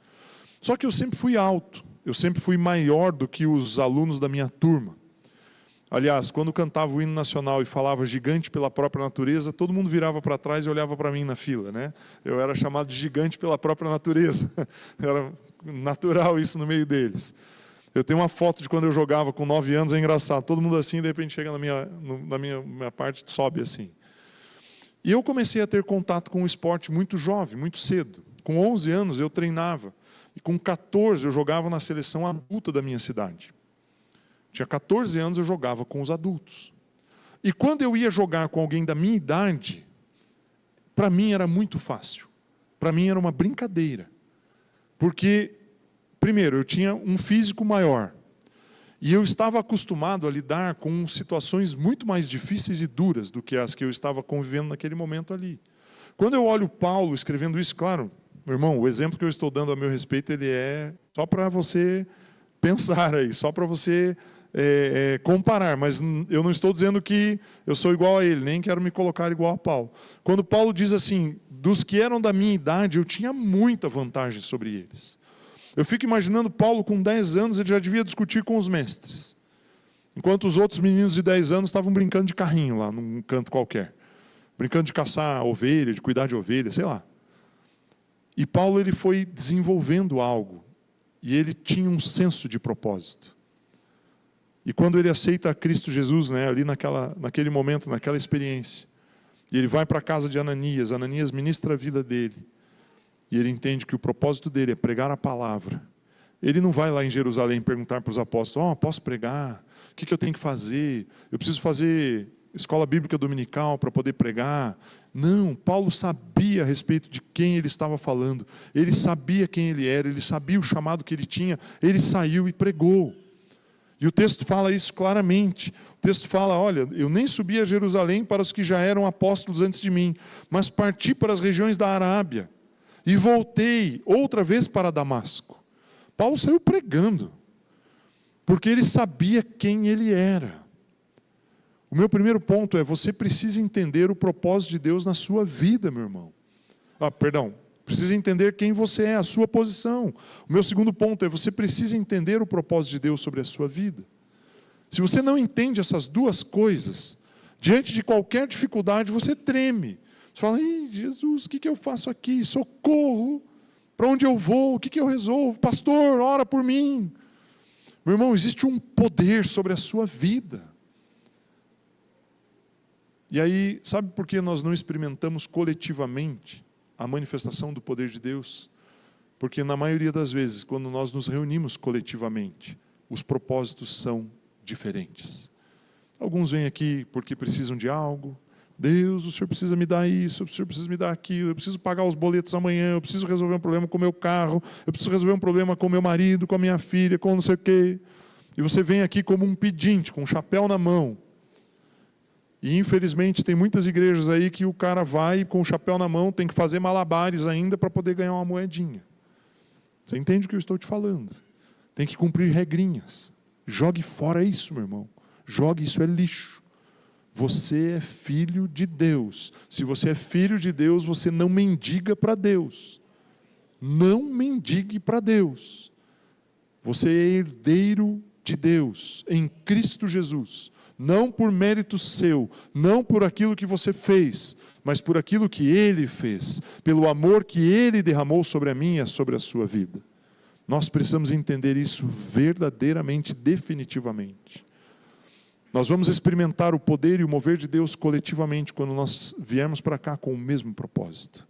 Só que eu sempre fui alto, eu sempre fui maior do que os alunos da minha turma. Aliás, quando cantava o hino nacional e falava gigante pela própria natureza, todo mundo virava para trás e olhava para mim na fila, né? Eu era chamado de gigante pela própria natureza. Era natural isso no meio deles. Eu tenho uma foto de quando eu jogava com 9 anos, é engraçado. Todo mundo assim, de repente chega na minha parte, sobe assim. E eu comecei a ter contato com o esporte muito jovem, muito cedo. Com 11 anos eu treinava. E com 14 eu jogava na seleção adulta da minha cidade. Tinha 14 anos, eu jogava com os adultos. E quando eu ia jogar com alguém da minha idade, para mim era muito fácil. Para mim era uma brincadeira. Porque, primeiro, eu tinha um físico maior. E eu estava acostumado a lidar com situações muito mais difíceis e duras do que as que eu estava convivendo naquele momento ali. Quando eu olho Paulo escrevendo isso, claro, meu irmão, o exemplo que eu estou dando a meu respeito, ele é só para você pensar aí, só para você comparar, mas eu não estou dizendo que eu sou igual a ele, nem quero me colocar igual a Paulo. Quando Paulo diz assim, dos que eram da minha idade, eu tinha muita vantagem sobre eles. Eu fico imaginando Paulo com 10 anos, ele já devia discutir com os mestres. Enquanto os outros meninos de 10 anos estavam brincando de carrinho lá, num canto qualquer. Brincando de caçar ovelha, de cuidar de ovelha, sei lá. E Paulo, ele foi desenvolvendo algo. E ele tinha um senso de propósito. E quando ele aceita a Cristo Jesus, né, ali naquele momento, naquela experiência, e ele vai para a casa de Ananias, Ananias ministra a vida dele, e ele entende que o propósito dele é pregar a palavra. Ele não vai lá em Jerusalém perguntar para os apóstolos, posso pregar? O que eu tenho que fazer? Eu preciso fazer escola bíblica dominical para poder pregar? Não, Paulo sabia a respeito de quem ele estava falando, ele sabia quem ele era, ele sabia o chamado que ele tinha, ele saiu e pregou. E o texto fala isso claramente. O texto fala, olha, eu nem subi a Jerusalém para os que já eram apóstolos antes de mim, mas parti para as regiões da Arábia e voltei outra vez para Damasco. Paulo saiu pregando, porque ele sabia quem ele era. O meu primeiro ponto é, você precisa entender o propósito de Deus na sua vida, meu irmão. Precisa entender quem você é, a sua posição. O meu segundo ponto é, você precisa entender o propósito de Deus sobre a sua vida. Se você não entende essas duas coisas, diante de qualquer dificuldade, você treme. Você fala, Jesus, o que eu faço aqui? Socorro! Para onde eu vou? O que eu resolvo? Pastor, ora por mim. Meu irmão, existe um poder sobre a sua vida. E aí, sabe por que nós não experimentamos coletivamente a manifestação do poder de Deus? Porque na maioria das vezes, quando nós nos reunimos coletivamente, os propósitos são diferentes. Alguns vêm aqui porque precisam de algo. Deus, o Senhor precisa me dar isso, o Senhor precisa me dar aquilo, eu preciso pagar os boletos amanhã, eu preciso resolver um problema com o meu carro, eu preciso resolver um problema com o meu marido, com a minha filha, com não sei o quê. e você vem aqui como um pedinte, com um chapéu na mão. E infelizmente tem muitas igrejas aí que o cara vai com o chapéu na mão, tem que fazer malabares ainda para poder ganhar uma moedinha. Você entende o que eu estou te falando? Tem que cumprir regrinhas. Jogue fora isso, meu irmão. Jogue, isso é lixo. Você é filho de Deus. Se você é filho de Deus, você não mendiga para Deus. Não mendigue para Deus. Você é herdeiro de Deus, em Cristo Jesus. Não por mérito seu, não por aquilo que você fez, mas por aquilo que Ele fez, pelo amor que Ele derramou sobre a minha e sobre a sua vida. Nós precisamos entender isso verdadeiramente, definitivamente. Nós vamos experimentar o poder e o mover de Deus coletivamente quando nós viermos para cá com o mesmo propósito.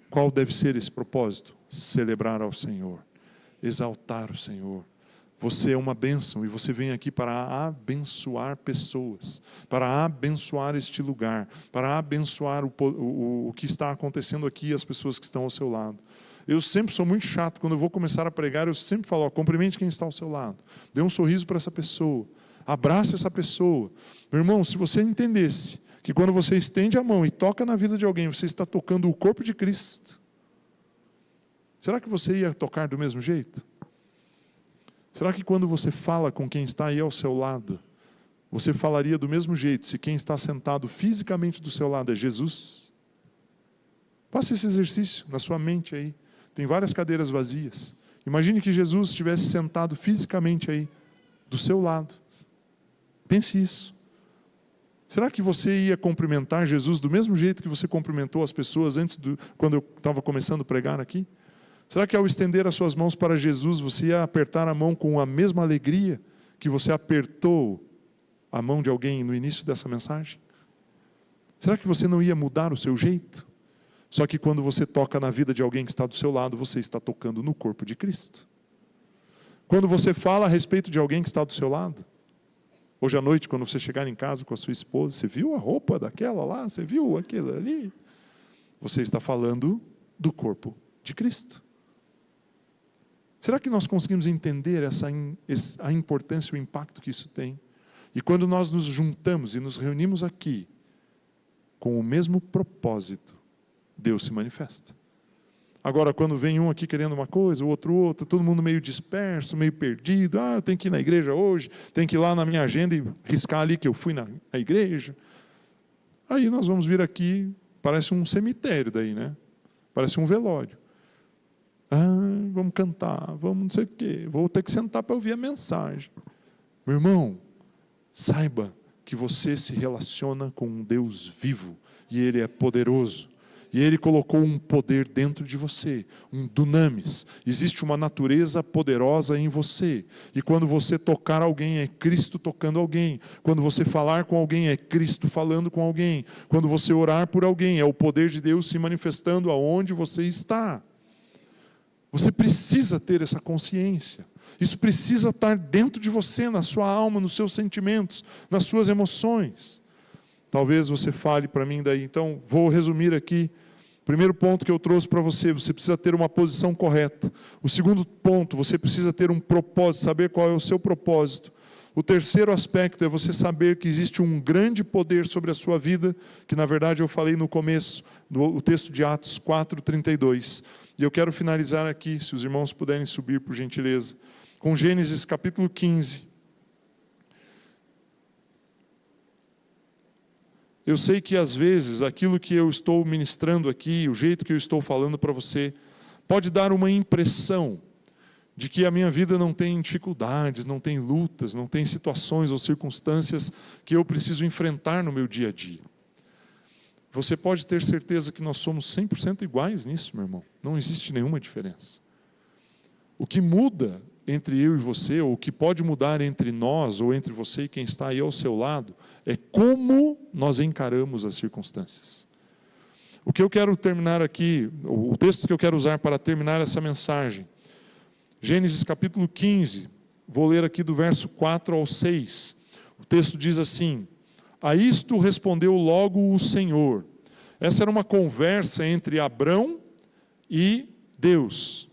Qual deve ser esse propósito? Celebrar ao Senhor, exaltar o Senhor. Você é uma bênção e você vem aqui para abençoar pessoas, para abençoar este lugar, para abençoar o que está acontecendo aqui, as pessoas que estão ao seu lado. Eu sempre sou muito chato, quando eu vou começar a pregar, eu sempre falo, cumprimente quem está ao seu lado, dê um sorriso para essa pessoa, abrace essa pessoa. Meu irmão, se você entendesse que quando você estende a mão e toca na vida de alguém, você está tocando o corpo de Cristo, será que você ia tocar do mesmo jeito? Será que quando você fala com quem está aí ao seu lado, você falaria do mesmo jeito se quem está sentado fisicamente do seu lado é Jesus? Faça esse exercício na sua mente aí. Tem várias cadeiras vazias. Imagine que Jesus estivesse sentado fisicamente aí do seu lado. Pense isso. Será que você ia cumprimentar Jesus do mesmo jeito que você cumprimentou as pessoas quando eu estava começando a pregar aqui? Será que ao estender as suas mãos para Jesus, você ia apertar a mão com a mesma alegria que você apertou a mão de alguém no início dessa mensagem? Será que você não ia mudar o seu jeito? Só que quando você toca na vida de alguém que está do seu lado, você está tocando no corpo de Cristo. Quando você fala a respeito de alguém que está do seu lado, hoje à noite, quando você chegar em casa com a sua esposa, você viu a roupa daquela lá? Você viu aquilo ali? Você está falando do corpo de Cristo. Será que nós conseguimos entender a importância e o impacto que isso tem? E quando nós nos juntamos e nos reunimos aqui, com o mesmo propósito, Deus se manifesta. Agora, quando vem um aqui querendo uma coisa, o outro outra, todo mundo meio disperso, meio perdido, eu tenho que ir na igreja hoje, tenho que ir lá na minha agenda e riscar ali que eu fui na igreja. Aí nós vamos vir aqui, parece um cemitério daí, né? Parece um velório. Vamos cantar, vamos não sei o quê, vou ter que sentar para ouvir a mensagem. Meu irmão, saiba que você se relaciona com um Deus vivo, e Ele é poderoso, e Ele colocou um poder dentro de você, um dunamis. Existe uma natureza poderosa em você, e quando você tocar alguém, é Cristo tocando alguém. Quando você falar com alguém, é Cristo falando com alguém. Quando você orar por alguém, é o poder de Deus se manifestando aonde você está. Você precisa ter essa consciência. Isso precisa estar dentro de você, na sua alma, nos seus sentimentos, nas suas emoções. Talvez você fale para mim daí. Então, vou resumir aqui. Primeiro ponto que eu trouxe para você, você precisa ter uma posição correta. O segundo ponto, você precisa ter um propósito, saber qual é o seu propósito. O terceiro aspecto é você saber que existe um grande poder sobre a sua vida, que na verdade eu falei no começo, no texto de Atos 4:32. E eu quero finalizar aqui, se os irmãos puderem subir por gentileza, com Gênesis capítulo 15. Eu sei que às vezes aquilo que eu estou ministrando aqui, o jeito que eu estou falando para você, pode dar uma impressão de que a minha vida não tem dificuldades, não tem lutas, não tem situações ou circunstâncias que eu preciso enfrentar no meu dia a dia. Você pode ter certeza que nós somos 100% iguais nisso, meu irmão. Não existe nenhuma diferença. O que muda entre eu e você, ou o que pode mudar entre nós, ou entre você e quem está aí ao seu lado, é como nós encaramos as circunstâncias. O que eu quero terminar aqui, o texto que eu quero usar para terminar essa mensagem, Gênesis capítulo 15, vou ler aqui do verso 4 ao 6. O texto diz assim: a isto respondeu logo o Senhor. Essa era uma conversa entre Abrão e Deus,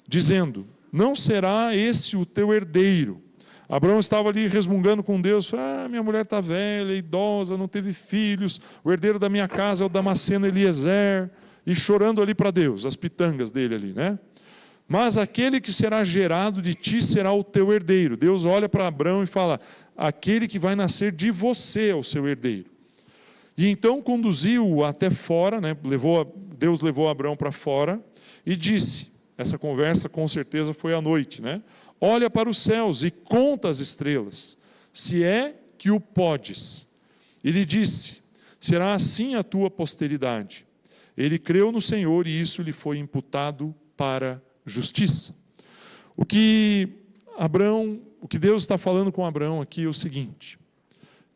dizendo: não será esse o teu herdeiro. Abraão estava ali resmungando com Deus, minha mulher está velha, idosa, não teve filhos, o herdeiro da minha casa é o Damasceno Eliezer, e chorando ali para Deus, as pitangas dele ali, né? Mas aquele que será gerado de ti será o teu herdeiro. Deus olha para Abraão e fala, aquele que vai nascer de você é o seu herdeiro. E então conduziu-o até fora, né? Deus levou Abraão para fora e disse, essa conversa com certeza foi à noite, né? Olha para os céus e conta as estrelas, se é que o podes. E lhe disse, será assim a tua posteridade. Ele creu no Senhor e isso lhe foi imputado para justiça. O que Deus está falando com Abraão aqui é o seguinte,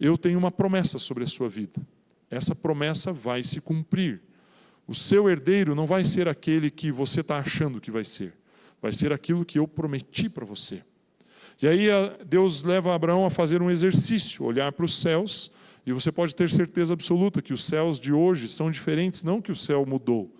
eu tenho uma promessa sobre a sua vida. Essa promessa vai se cumprir. O seu herdeiro não vai ser aquele que você está achando que vai ser. Vai ser aquilo que eu prometi para você. E aí Deus leva Abraão a fazer um exercício, olhar para os céus, e você pode ter certeza absoluta que os céus de hoje são diferentes, não que o céu mudou,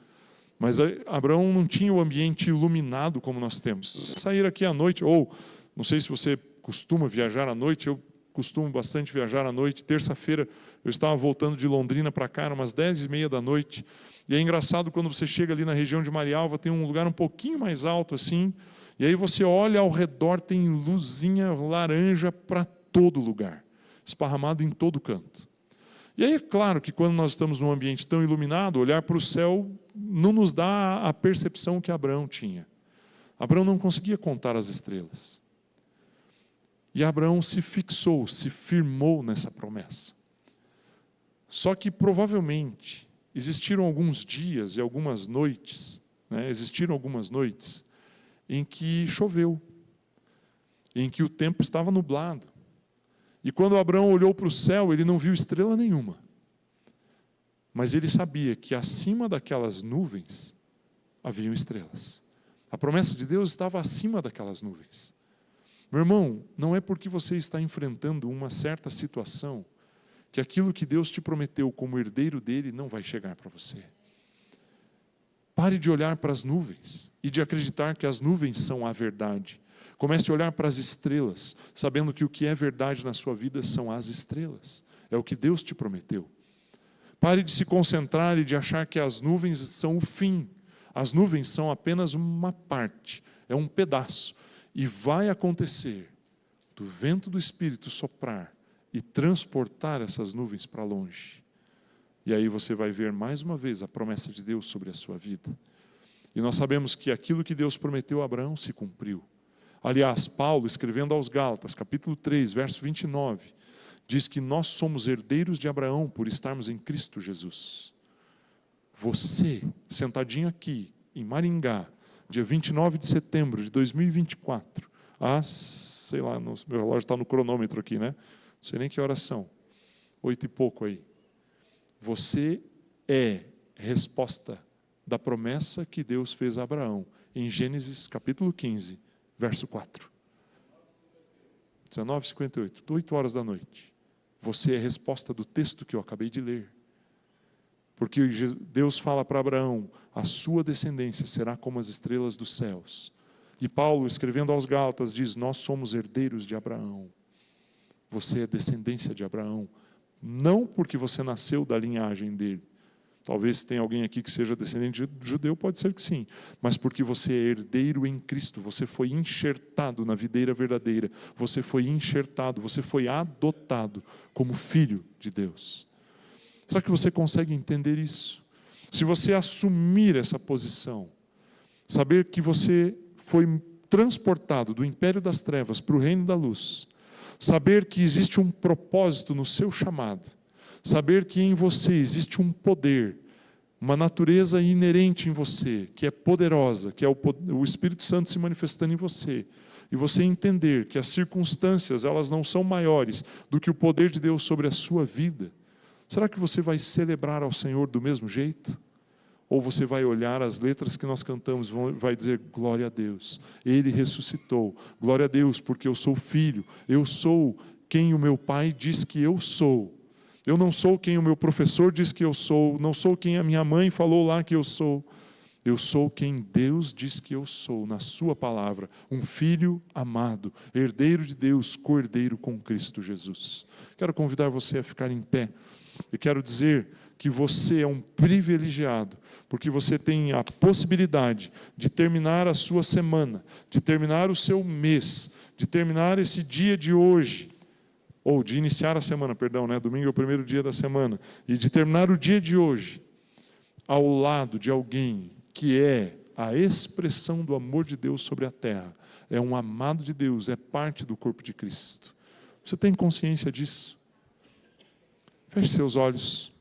mas Abraão não tinha o ambiente iluminado como nós temos. Sair aqui à noite, ou não sei se você costuma viajar à noite, eu costumo bastante viajar à noite. Terça-feira eu estava voltando de Londrina para cá, eram umas 10h30 da noite, e é engraçado quando você chega ali na região de Marialva, tem um lugar um pouquinho mais alto assim, e aí você olha ao redor, tem luzinha laranja para todo lugar, esparramado em todo canto. E aí é claro que quando nós estamos num ambiente tão iluminado, olhar para o céu não nos dá a percepção que Abraão tinha. Abraão não conseguia contar as estrelas. E Abraão se fixou, se firmou nessa promessa. Só que provavelmente existiram alguns dias e algumas noites, em que choveu, em que o tempo estava nublado. E quando Abraão olhou para o céu, ele não viu estrela nenhuma. Mas ele sabia que acima daquelas nuvens haviam estrelas. A promessa de Deus estava acima daquelas nuvens. Meu irmão, não é porque você está enfrentando uma certa situação que aquilo que Deus te prometeu como herdeiro dele não vai chegar para você. Pare de olhar para as nuvens e de acreditar que as nuvens são a verdade. Comece a olhar para as estrelas, sabendo que o que é verdade na sua vida são as estrelas. É o que Deus te prometeu. Pare de se concentrar e de achar que as nuvens são o fim. As nuvens são apenas uma parte, é um pedaço. E vai acontecer do vento do Espírito soprar e transportar essas nuvens para longe. E aí você vai ver mais uma vez a promessa de Deus sobre a sua vida. E nós sabemos que aquilo que Deus prometeu a Abraão se cumpriu. Aliás, Paulo, escrevendo aos Gálatas, capítulo 3, verso 29, diz que nós somos herdeiros de Abraão por estarmos em Cristo Jesus. Você, sentadinho aqui, em Maringá, dia 29 de setembro de 2024, sei lá, meu relógio está no cronômetro aqui, né? Não sei nem que horas são, 8 e pouco aí. Você é resposta da promessa que Deus fez a Abraão, em Gênesis capítulo 15, verso 4. 19h58, 8 horas da noite. Você é resposta do texto que eu acabei de ler. Porque Deus fala para Abraão, a sua descendência será como as estrelas dos céus. E Paulo, escrevendo aos Gálatas, diz, nós somos herdeiros de Abraão. Você é descendência de Abraão. Não porque você nasceu da linhagem dele. Talvez tenha alguém aqui que seja descendente de judeu, pode ser que sim. Mas porque você é herdeiro em Cristo, você foi enxertado na videira verdadeira. Você foi enxertado, você foi adotado como filho de Deus. Será que você consegue entender isso? Se você assumir essa posição, saber que você foi transportado do império das trevas para o reino da luz, saber que existe um propósito no seu chamado, saber que em você existe um poder, uma natureza inerente em você, que é poderosa, que é o Espírito Santo se manifestando em você, e você entender que as circunstâncias, elas não são maiores do que o poder de Deus sobre a sua vida, será que você vai celebrar ao Senhor do mesmo jeito? Ou você vai olhar as letras que nós cantamos, vai dizer, glória a Deus, Ele ressuscitou, glória a Deus, porque eu sou filho, eu sou quem o meu pai diz que eu sou. Eu não sou quem o meu professor diz que eu sou, não sou quem a minha mãe falou lá que eu sou. Eu sou quem Deus diz que eu sou, na sua palavra, um filho amado, herdeiro de Deus, co-herdeiro com Cristo Jesus. Quero convidar você a ficar em pé. E quero dizer que você é um privilegiado, porque você tem a possibilidade de terminar a sua semana, de terminar o seu mês, de terminar esse dia de hoje, ou de iniciar a semana, perdão, né? Domingo é o primeiro dia da semana, e de terminar o dia de hoje ao lado de alguém que é a expressão do amor de Deus sobre a terra, é um amado de Deus, é parte do corpo de Cristo. Você tem consciência disso? Feche seus olhos.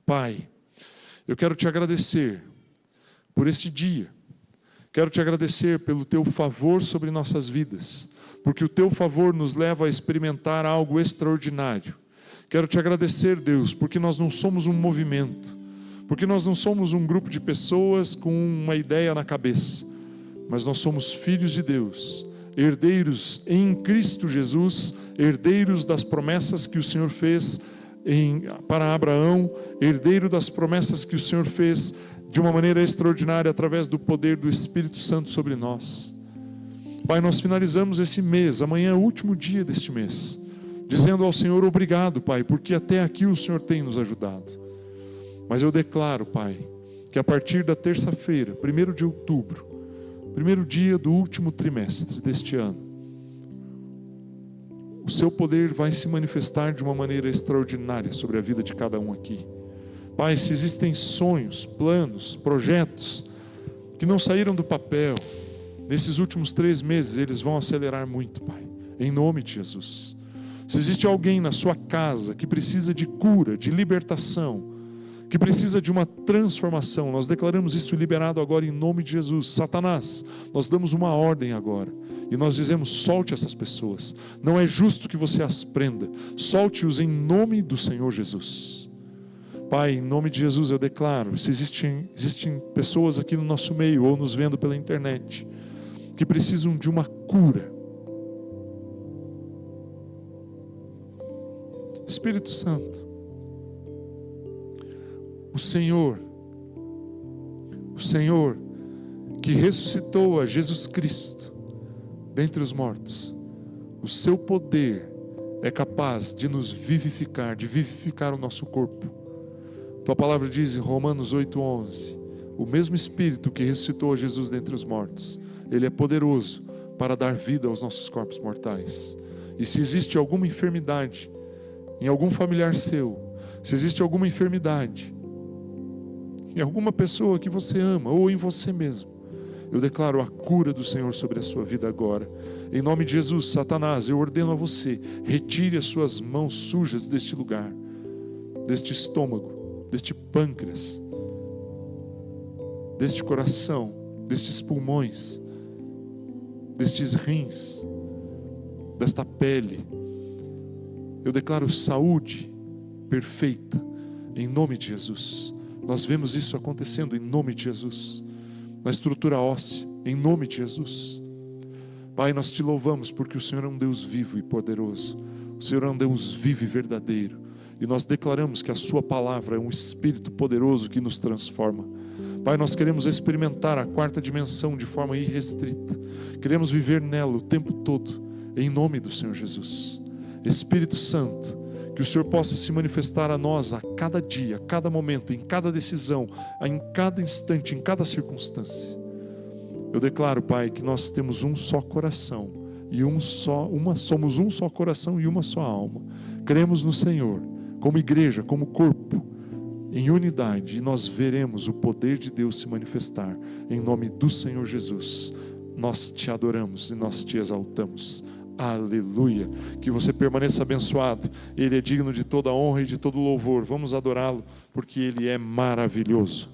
Pai, eu quero te agradecer por este dia. Quero te agradecer pelo teu favor sobre nossas vidas, porque o teu favor nos leva a experimentar algo extraordinário. Quero te agradecer, Deus, porque nós não somos um movimento, porque nós não somos um grupo de pessoas com uma ideia na cabeça, mas nós somos filhos de Deus, herdeiros em Cristo Jesus, herdeiros das promessas que o Senhor fez para Abraão, herdeiro das promessas que o Senhor fez de uma maneira extraordinária através do poder do Espírito Santo sobre nós. Pai, nós finalizamos esse mês, amanhã é o último dia deste mês, dizendo ao Senhor obrigado, Pai, porque até aqui o Senhor tem nos ajudado. Mas eu declaro, Pai, que a partir da terça-feira, 1º de outubro, primeiro dia do último trimestre deste ano, o seu poder vai se manifestar de uma maneira extraordinária sobre a vida de cada um aqui. Pai, se existem sonhos, planos, projetos que não saíram do papel, nesses últimos 3 meses eles vão acelerar muito, Pai, em nome de Jesus. Se existe alguém na sua casa que precisa de cura, de libertação, que precisa de uma transformação, nós declaramos isso liberado agora em nome de Jesus. Satanás, nós damos uma ordem agora, e nós dizemos, solte essas pessoas, não é justo que você as prenda, solte-os em nome do Senhor Jesus. Pai, em nome de Jesus eu declaro, se existem pessoas aqui no nosso meio, ou nos vendo pela internet, que precisam de uma cura, Espírito Santo, o Senhor que ressuscitou a Jesus Cristo dentre os mortos, o seu poder é capaz de nos vivificar, de vivificar o nosso corpo. Tua palavra diz em Romanos 8:11, o mesmo Espírito que ressuscitou a Jesus dentre os mortos, Ele é poderoso para dar vida aos nossos corpos mortais. E se existe alguma enfermidade em algum familiar seu, se existe alguma enfermidade em alguma pessoa que você ama, ou em você mesmo, eu declaro a cura do Senhor sobre a sua vida agora. Em nome de Jesus, Satanás, eu ordeno a você, retire as suas mãos sujas deste lugar, deste estômago, deste pâncreas, deste coração, destes pulmões, destes rins, desta pele. Eu declaro saúde perfeita, em nome de Jesus. Nós vemos isso acontecendo em nome de Jesus, na estrutura óssea, em nome de Jesus. Pai, nós te louvamos porque o Senhor é um Deus vivo e poderoso, o Senhor é um Deus vivo e verdadeiro, e nós declaramos que a sua palavra é um Espírito poderoso que nos transforma. Pai, nós queremos experimentar a 4ª dimensão de forma irrestrita, queremos viver nela o tempo todo, em nome do Senhor Jesus. Espírito Santo, que o Senhor possa se manifestar a nós a cada dia, a cada momento, em cada decisão, em cada instante, em cada circunstância. Eu declaro, Pai, que nós temos um só coração e somos um só coração e uma só alma. Cremos no Senhor, como igreja, como corpo, em unidade, e nós veremos o poder de Deus se manifestar em nome do Senhor Jesus. Nós te adoramos e nós te exaltamos. Aleluia, que você permaneça abençoado. Ele é digno de toda honra e de todo louvor. Vamos adorá-lo porque Ele é maravilhoso.